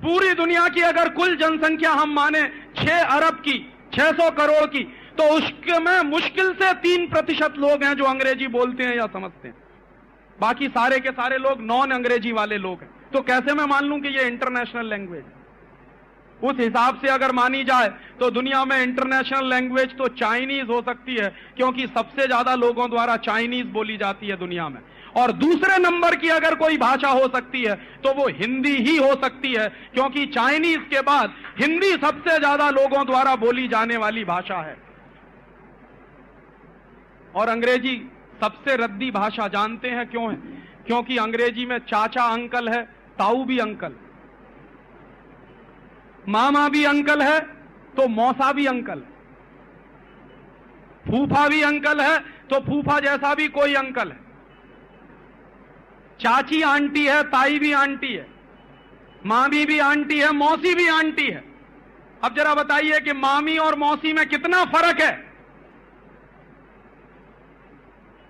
पूरी दुनिया की अगर कुल जनसंख्या हम माने 6 अरब की, 600 करोड़ की, तो उसमें मुश्किल से 3% लोग हैं जो अंग्रेजी बोलते हैं या समझते हैं। बाकी सारे के सारे लोग नॉन अंग्रेजी वाले लोग हैं। तो कैसे मैं मान लूं कि ये इंटरनेशनल लैंग्वेज है? उस हिसाब से अगर मानी जाए तो दुनिया में इंटरनेशनल लैंग्वेज तो चाइनीज हो सकती है, क्योंकि सबसे ज्यादा लोगों द्वारा चाइनीज बोली जाती है दुनिया में। और दूसरे नंबर की अगर कोई भाषा हो सकती है तो वो हिंदी ही हो सकती है, क्योंकि चाइनीज के बाद हिंदी सबसे ज्यादा लोगों द्वारा बोली जाने वाली भाषा है। और अंग्रेजी सबसे रद्दी भाषा जानते हैं क्यों है? क्योंकि अंग्रेजी में चाचा अंकल है, ताऊ भी अंकल, मामा भी अंकल है तो मौसा भी अंकल, फूफा भी अंकल है तो फूफा जैसा भी कोई अंकल है, चाची आंटी है, ताई भी आंटी है, मामी भी आंटी है, मौसी भी आंटी है। अब जरा बताइए कि मामी और मौसी में कितना फर्क है?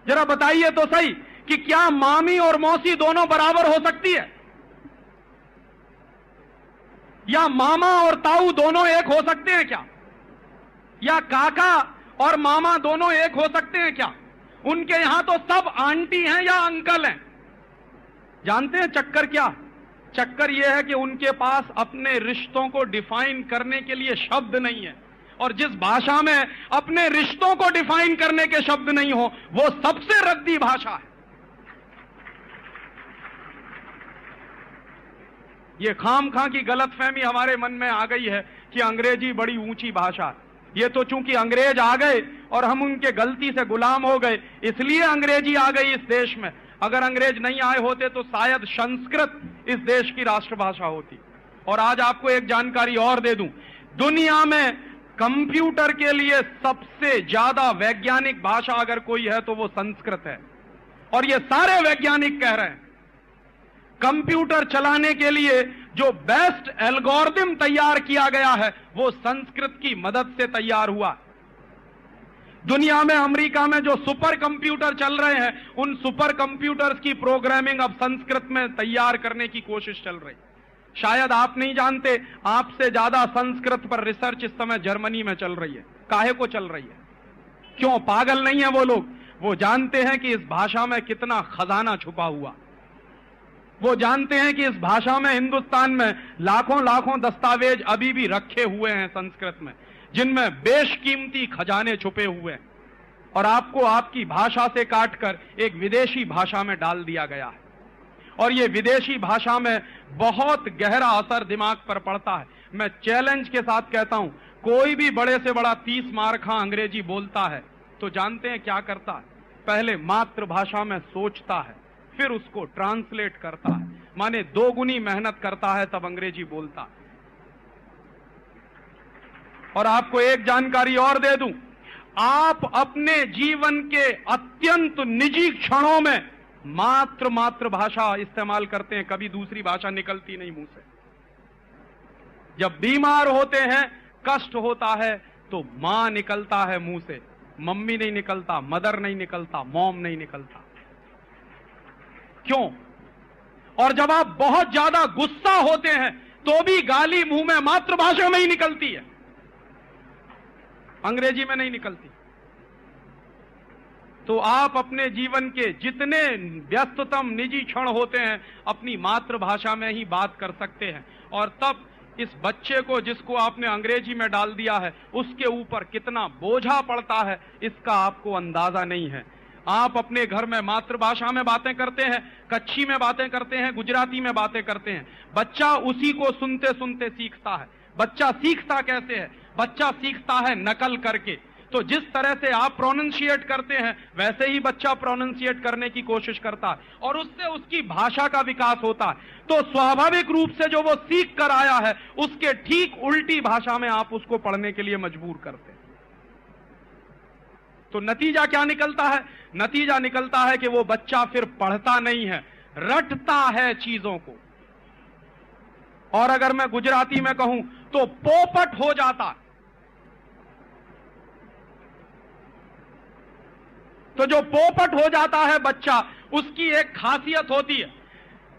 जरा बताइए तो सही कि क्या मामी और मौसी दोनों बराबर हो सकती है? या मामा और ताऊ दोनों एक हो सकते हैं क्या? या काका और मामा दोनों एक हो सकते हैं क्या? उनके यहां तो सब आंटी हैं या अंकल हैं। जानते हैं चक्कर क्या? चक्कर यह है कि उनके पास अपने रिश्तों को डिफाइन करने के लिए शब्द नहीं है, और जिस भाषा में अपने रिश्तों को डिफाइन करने के शब्द नहीं हो वो सबसे रद्दी भाषा है। ये खामखा की गलतफहमी हमारे मन में आ गई है कि अंग्रेजी बड़ी ऊंची भाषा है। ये तो चूंकि अंग्रेज आ गए और हम उनके गलती से गुलाम हो गए, इसलिए अंग्रेजी आ गई इस देश में। अगर अंग्रेज नहीं आए होते तो शायद संस्कृत इस देश की राष्ट्रभाषा होती। और आज आपको एक जानकारी और दे दूं, दुनिया में कंप्यूटर के लिए सबसे ज्यादा वैज्ञानिक भाषा अगर कोई है तो वो संस्कृत है। और ये सारे वैज्ञानिक कह रहे हैं कंप्यूटर चलाने के लिए जो बेस्ट एल्गोरिथम तैयार किया गया है वो संस्कृत की मदद से तैयार हुआ। दुनिया में अमेरिका में जो सुपर कंप्यूटर चल रहे हैं उन सुपर कंप्यूटर्स की प्रोग्रामिंग अब संस्कृत में तैयार करने की कोशिश चल रही। शायद आप नहीं जानते, आपसे ज्यादा संस्कृत पर रिसर्च इस समय जर्मनी में चल रही है। काहे को चल रही है? क्यों? पागल नहीं है वो लोग। वो जानते हैं कि इस भाषा में कितना खजाना छुपा हुआ। वो जानते हैं कि इस भाषा में, हिंदुस्तान में लाखों लाखों दस्तावेज अभी भी रखे हुए हैं संस्कृत में, जिनमें बेशकीमती खजाने छुपे हुए हैं, और आपको आपकी भाषा से काटकर एक विदेशी भाषा में डाल दिया गया है। और ये विदेशी भाषा में बहुत गहरा असर दिमाग पर पड़ता है। मैं चैलेंज के साथ कहता हूं, कोई भी बड़े से बड़ा 30 मार्खा अंग्रेजी बोलता है तो जानते हैं क्या करता है? पहले मातृभाषा में सोचता है, फिर उसको ट्रांसलेट करता है, माने 2 गुनी मेहनत करता है, तब अंग्रेजी बोलता है। और आपको एक जानकारी और दे दूं, आप अपने जीवन के अत्यंत निजी क्षणों में मातृभाषा इस्तेमाल करते हैं, कभी दूसरी भाषा निकलती नहीं मुंह से। जब बीमार होते हैं, कष्ट होता है, तो मां निकलता है मुंह से, मम्मी नहीं निकलता, मदर नहीं निकलता, मॉम नहीं निकलता। क्यों? और जब आप बहुत ज्यादा गुस्सा होते हैं तो भी गाली मुंह में मातृभाषा में ही निकलती है, अंग्रेजी में नहीं निकलती। तो आप अपने जीवन के जितने व्यस्ततम निजी क्षण होते हैं अपनी मातृभाषा में ही बात कर सकते हैं। और तब इस बच्चे को जिसको आपने अंग्रेजी में डाल दिया है उसके ऊपर कितना बोझा पड़ता है इसका आपको अंदाजा नहीं है। आप अपने घर में मातृभाषा में बातें करते हैं, कच्छी में बातें करते हैं, गुजराती में बातें करते हैं। बच्चा उसी को सुनते सुनते सीखता है। बच्चा सीखता कैसे है? बच्चा सीखता है नकल करके। तो जिस तरह से आप प्रोनाउंशिएट करते हैं वैसे ही बच्चा प्रोनाउंशिएट करने की कोशिश करता है, और उससे उसकी भाषा का विकास होता है। तो स्वाभाविक रूप से जो वो सीख कर आया है उसके ठीक उल्टी भाषा में आप उसको पढ़ने के लिए मजबूर करते हैं। तो नतीजा क्या निकलता है? नतीजा निकलता है कि वो बच्चा फिर पढ़ता नहीं है, रटता है चीजों को। और अगर मैं गुजराती में कहूं तो पोपट हो जाता है। तो जो पोपट हो जाता है बच्चा, उसकी एक खासियत होती है।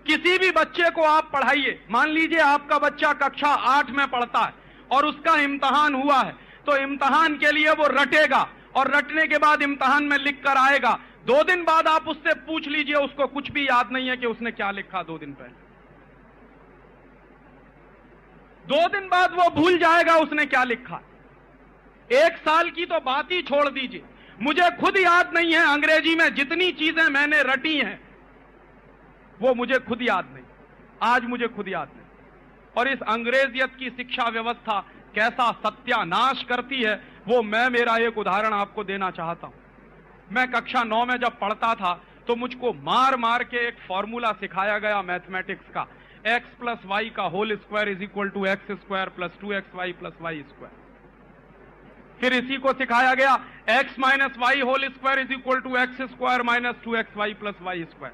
किसी भी बच्चे को आप पढ़ाइए, मान लीजिए आपका बच्चा कक्षा 8 में पढ़ता है और उसका इम्तिहान हुआ है, तो इम्तिहान के लिए वो रटेगा और रटने के बाद इम्तिहान में लिख कर आएगा। 2 दिन बाद आप उससे पूछ लीजिए, उसको कुछ भी याद नहीं है कि उसने क्या लिखा 2 दिन पहले। 2 दिन बाद वो भूल जाएगा उसने क्या लिखा। 1 साल की तो बात ही छोड़ दीजिए, मुझे खुद याद नहीं है अंग्रेजी में जितनी चीजें मैंने रटी हैं, वो मुझे खुद याद नहीं, आज मुझे खुद याद नहीं। और इस अंग्रेजियत की शिक्षा व्यवस्था कैसा सत्यानाश करती है, वो मैं मेरा एक उदाहरण आपको देना चाहता हूं। मैं कक्षा 9 में जब पढ़ता था तो मुझको मार मार के एक फॉर्मूला सिखाया गया मैथमेटिक्स का, x प्लस वाई का whole square is equal to X square plus 2xy plus Y square. फिर इसी को सिखाया गया x minus Y whole square is equal to X square minus 2xy plus Y square.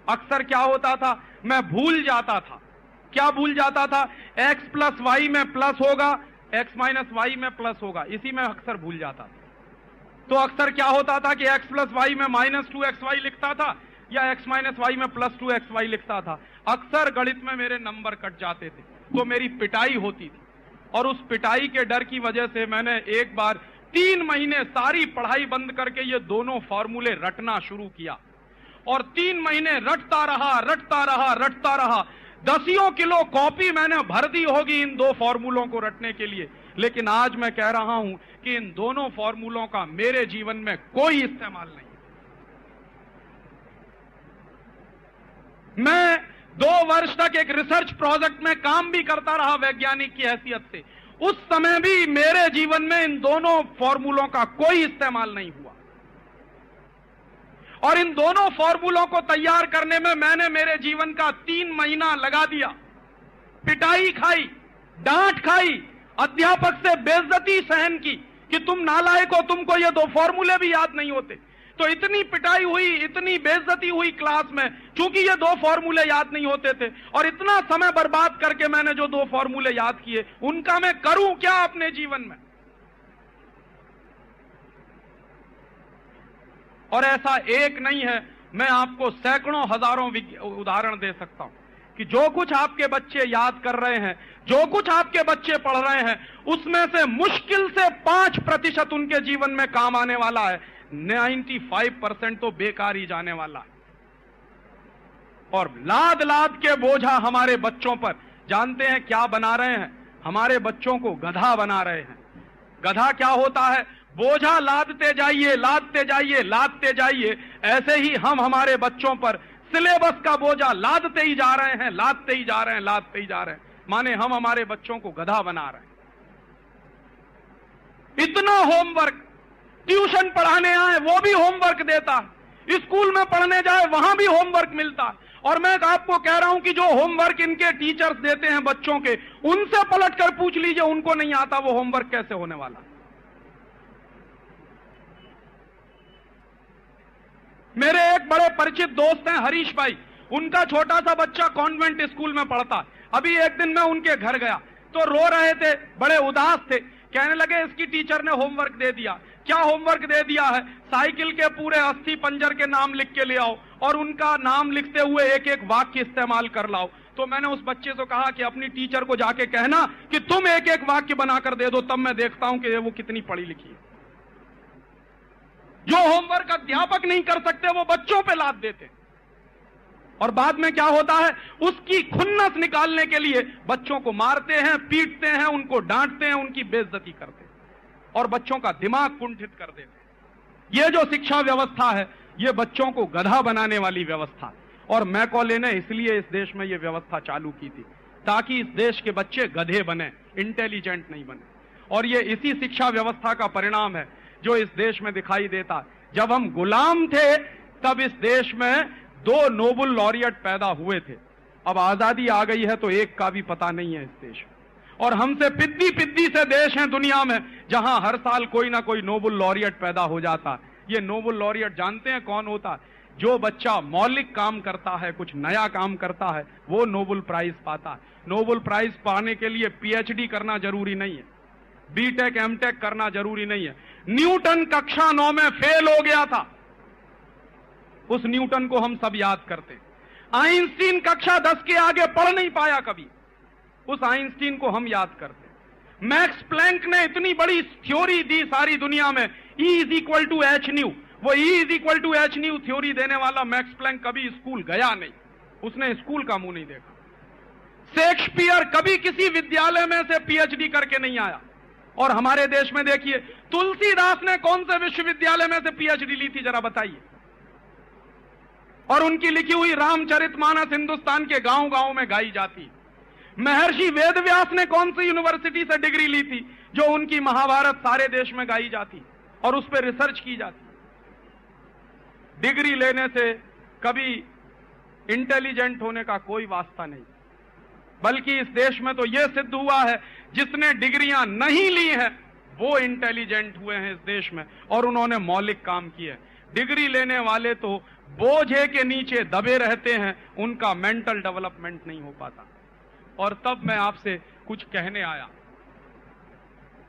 अक्सर क्या होता था, मैं भूल जाता था। क्या भूल जाता था? x प्लस वाई में प्लस होगा, x माइनस वाई में प्लस होगा, इसी में अक्सर भूल जाता था। तो अक्सर क्या होता था कि x प्लस वाई में माइनस 2xy लिखता था या x माइनस वाई में प्लस 2xy लिखता था। अक्सर गणित में मेरे नंबर कट जाते थे, तो मेरी पिटाई होती थी। और उस पिटाई के डर की वजह से मैंने एक बार 3 महीने सारी पढ़ाई बंद करके ये दोनों फॉर्मूले रटना शुरू किया। और 3 महीने रटता रहा। 10 किलो कॉपी मैंने भर दी होगी इन 2 फॉर्मूलों को रटने के लिए। लेकिन आज मैं कह रहा हूं कि इन दोनों फॉर्मूलों का मेरे जीवन में कोई इस्तेमाल नहीं। मैं 2 वर्ष तक एक रिसर्च प्रोजेक्ट में काम भी करता रहा वैज्ञानिक की हैसियत से। उस समय भी मेरे जीवन में इन दोनों फॉर्मूलों का कोई इस्तेमाल नहीं हुआ। और इन दोनों फॉर्मूलों को तैयार करने में मैंने मेरे जीवन का 3 महीना लगा दिया। पिटाई खाई, डांट खाई, अध्यापक से बेइज्जती सहन की कि तुम नालायक हो, तुमको ये 2 फॉर्मूले भी याद नहीं होते। तो इतनी पिटाई हुई, इतनी बेइज्जती हुई क्लास में, क्योंकि ये 2 फॉर्मूले याद नहीं होते थे। और इतना समय बर्बाद करके मैंने जो 2 फॉर्मूले याद किए, उनका मैं करूं क्या अपने जीवन में? और ऐसा एक नहीं है, मैं आपको सैकड़ों हजारों उदाहरण दे सकता हूं कि जो कुछ आपके बच्चे याद कर रहे हैं, जो कुछ आपके बच्चे पढ़ रहे हैं, उसमें से मुश्किल से 5% उनके जीवन में काम आने वाला है। 95% तो बेकार ही जाने वाला है। और लाद लाद के बोझा हमारे बच्चों पर, जानते हैं क्या बना रहे हैं? हमारे बच्चों को गधा बना रहे हैं। गधा क्या होता है? बोझा लादते जाइए, लादते जाइए, लादते जाइए। ऐसे ही हम हमारे बच्चों पर सिलेबस का बोझा लादते ही जा रहे हैं, लादते ही जा रहे हैं, लादते ही जा रहे हैं। माने हम हमारे बच्चों को गधा बना रहे हैं। इतना होमवर्क, ट्यूशन पढ़ाने आए वो भी होमवर्क देता है, स्कूल में पढ़ने जाए वहां भी होमवर्क मिलता है। और मैं आपको कह रहा हूं कि जो होमवर्क इनके टीचर्स देते हैं बच्चों के, उनसे पलटकर पूछ लीजिए, उनको नहीं आता वो होमवर्क कैसे होने वाला। मेरे एक बड़े परिचित दोस्त हैं हरीश भाई, उनका छोटा सा बच्चा कॉन्वेंट स्कूल में पढ़ता है। अभी एक दिन मैं उनके घर गया तो रो रहे थे, बड़े उदास थे। कहने लगे इसकी टीचर ने होमवर्क दे दिया। क्या होमवर्क दे दिया है? साइकिल के पूरे अस्थि पंजर के नाम लिख के ले आओ और उनका नाम लिखते हुए एक एक वाक्य इस्तेमाल कर लाओ। तो मैंने उस बच्चे से कहा कि अपनी टीचर को जाके कहना कि तुम एक एक वाक्य बनाकर दे दो, तब मैं देखता हूं कि वो कितनी पढ़ी लिखी है। जो होमवर्क अध्यापक नहीं कर सकते वो बच्चों पे लाद देते। और बाद में क्या होता है? उसकी खुन्नस निकालने के लिए बच्चों को मारते हैं, पीटते हैं, उनको डांटते हैं, उनकी बेइज्जती करते हैं और बच्चों का दिमाग कुंठित कर देते हैं। ये जो शिक्षा व्यवस्था है, ये बच्चों को गधा बनाने वाली व्यवस्था है। और मैकॉले ने इसलिए इस देश में ये व्यवस्था चालू की थी ताकि इस देश के बच्चे गधे बने, इंटेलिजेंट नहीं बने। और ये इसी शिक्षा व्यवस्था का परिणाम है जो इस देश में दिखाई देता है। जब हम गुलाम थे तब इस देश में 2 नोबेल लॉरियट पैदा हुए थे। अब आजादी आ गई है तो एक का भी पता नहीं है इस देश में। और हमसे पिद्दी पिद्दी से देश हैं दुनिया में जहां हर साल कोई ना कोई नोबेल लॉरियट पैदा हो जाता है। ये नोबेल लॉरियट जानते हैं कौन होता है? जो बच्चा मौलिक काम करता है, कुछ नया काम करता है, वो नोबेल प्राइज पाता है। नोबेल प्राइज पाने के लिए पीएचडी करना जरूरी नहीं है, बीटेक एमटेक करना जरूरी नहीं है। न्यूटन कक्षा 9 में फेल हो गया था, उस न्यूटन को हम सब याद करते। आइंस्टीन कक्षा 10 के आगे पढ़ नहीं पाया कभी, उस आइंस्टीन को हम याद करते। मैक्स प्लैंक ने इतनी बड़ी थ्योरी दी सारी दुनिया में, E is equal to H nu. वो E is equal to H nu theory देने वाला मैक्स प्लैंक कभी स्कूल गया नहीं, उसने स्कूल का मुंह नहीं देखा। शेक्सपियर कभी किसी विद्यालय में से पीएचडी करके नहीं आया। और हमारे देश में देखिए, तुलसीदास ने कौन से विश्वविद्यालय में से पीएचडी ली थी, जरा बताइए। और उनकी लिखी हुई रामचरितमानस हिंदुस्तान के गांव गांव में गाई जाती। महर्षि वेदव्यास ने कौन सी यूनिवर्सिटी से डिग्री ली थी, जो उनकी महाभारत सारे देश में गाई जाती और उस पर रिसर्च की जाती। डिग्री लेने से कभी इंटेलिजेंट होने का कोई वास्ता नहीं, बल्कि इस देश में तो यह सिद्ध हुआ है, जिसने डिग्रियां नहीं ली हैं वो इंटेलिजेंट हुए हैं इस देश में, और उन्होंने मौलिक काम किए। डिग्री लेने वाले तो बोझे के नीचे दबे रहते हैं, उनका मेंटल डेवलपमेंट नहीं हो पाता। और तब मैं आपसे कुछ कहने आया।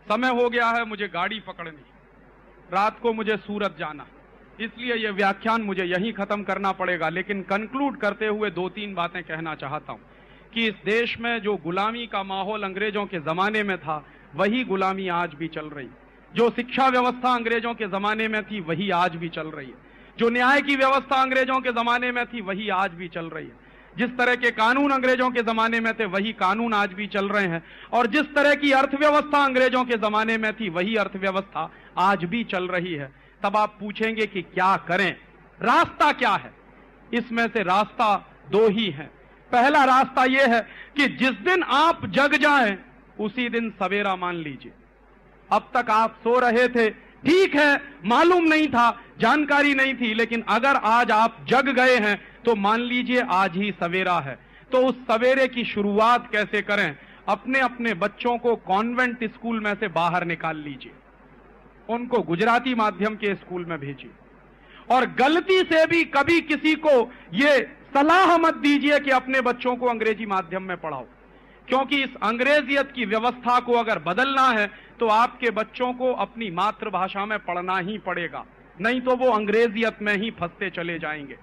समय हो गया है मुझे गाड़ी पकड़नी, रात को मुझे सूरत जाना, इसलिए यह व्याख्यान मुझे यहीं खत्म करना पड़ेगा। लेकिन कंक्लूड करते हुए 2-3 बातें कहना चाहता हूं कि इस देश में जो गुलामी का माहौल अंग्रेजों के जमाने में था, वही गुलामी आज भी चल रही। जो शिक्षा व्यवस्था अंग्रेजों के जमाने में थी, वही आज भी चल रही है। जो न्याय की व्यवस्था अंग्रेजों के जमाने में थी, वही आज भी चल रही है। जिस तरह के कानून अंग्रेजों के जमाने में थे, वही कानून आज भी चल रहे हैं। और जिस तरह की अर्थव्यवस्था अंग्रेजों के जमाने में थी, वही अर्थव्यवस्था आज भी चल रही है। तब आप पूछेंगे कि क्या करें, रास्ता क्या है? इसमें से रास्ता 2 ही है। पहला रास्ता यह है कि जिस दिन आप जग जाएं, उसी दिन सवेरा मान लीजिए। अब तक आप सो रहे थे, ठीक है, मालूम नहीं था, जानकारी नहीं थी, लेकिन अगर आज आप जग गए हैं तो मान लीजिए आज ही सवेरा है। तो उस सवेरे की शुरुआत कैसे करें? अपने अपने बच्चों को कॉन्वेंट स्कूल में से बाहर निकाल लीजिए, उनको गुजराती माध्यम के स्कूल में भेजिए। और गलती से भी कभी किसी को यह सलाह मत दीजिए कि अपने बच्चों को अंग्रेजी माध्यम में पढ़ाओ, क्योंकि इस अंग्रेजियत की व्यवस्था को अगर बदलना है तो आपके बच्चों को अपनी मातृभाषा में पढ़ना ही पड़ेगा, नहीं तो वो अंग्रेजियत में ही फंसते चले जाएंगे।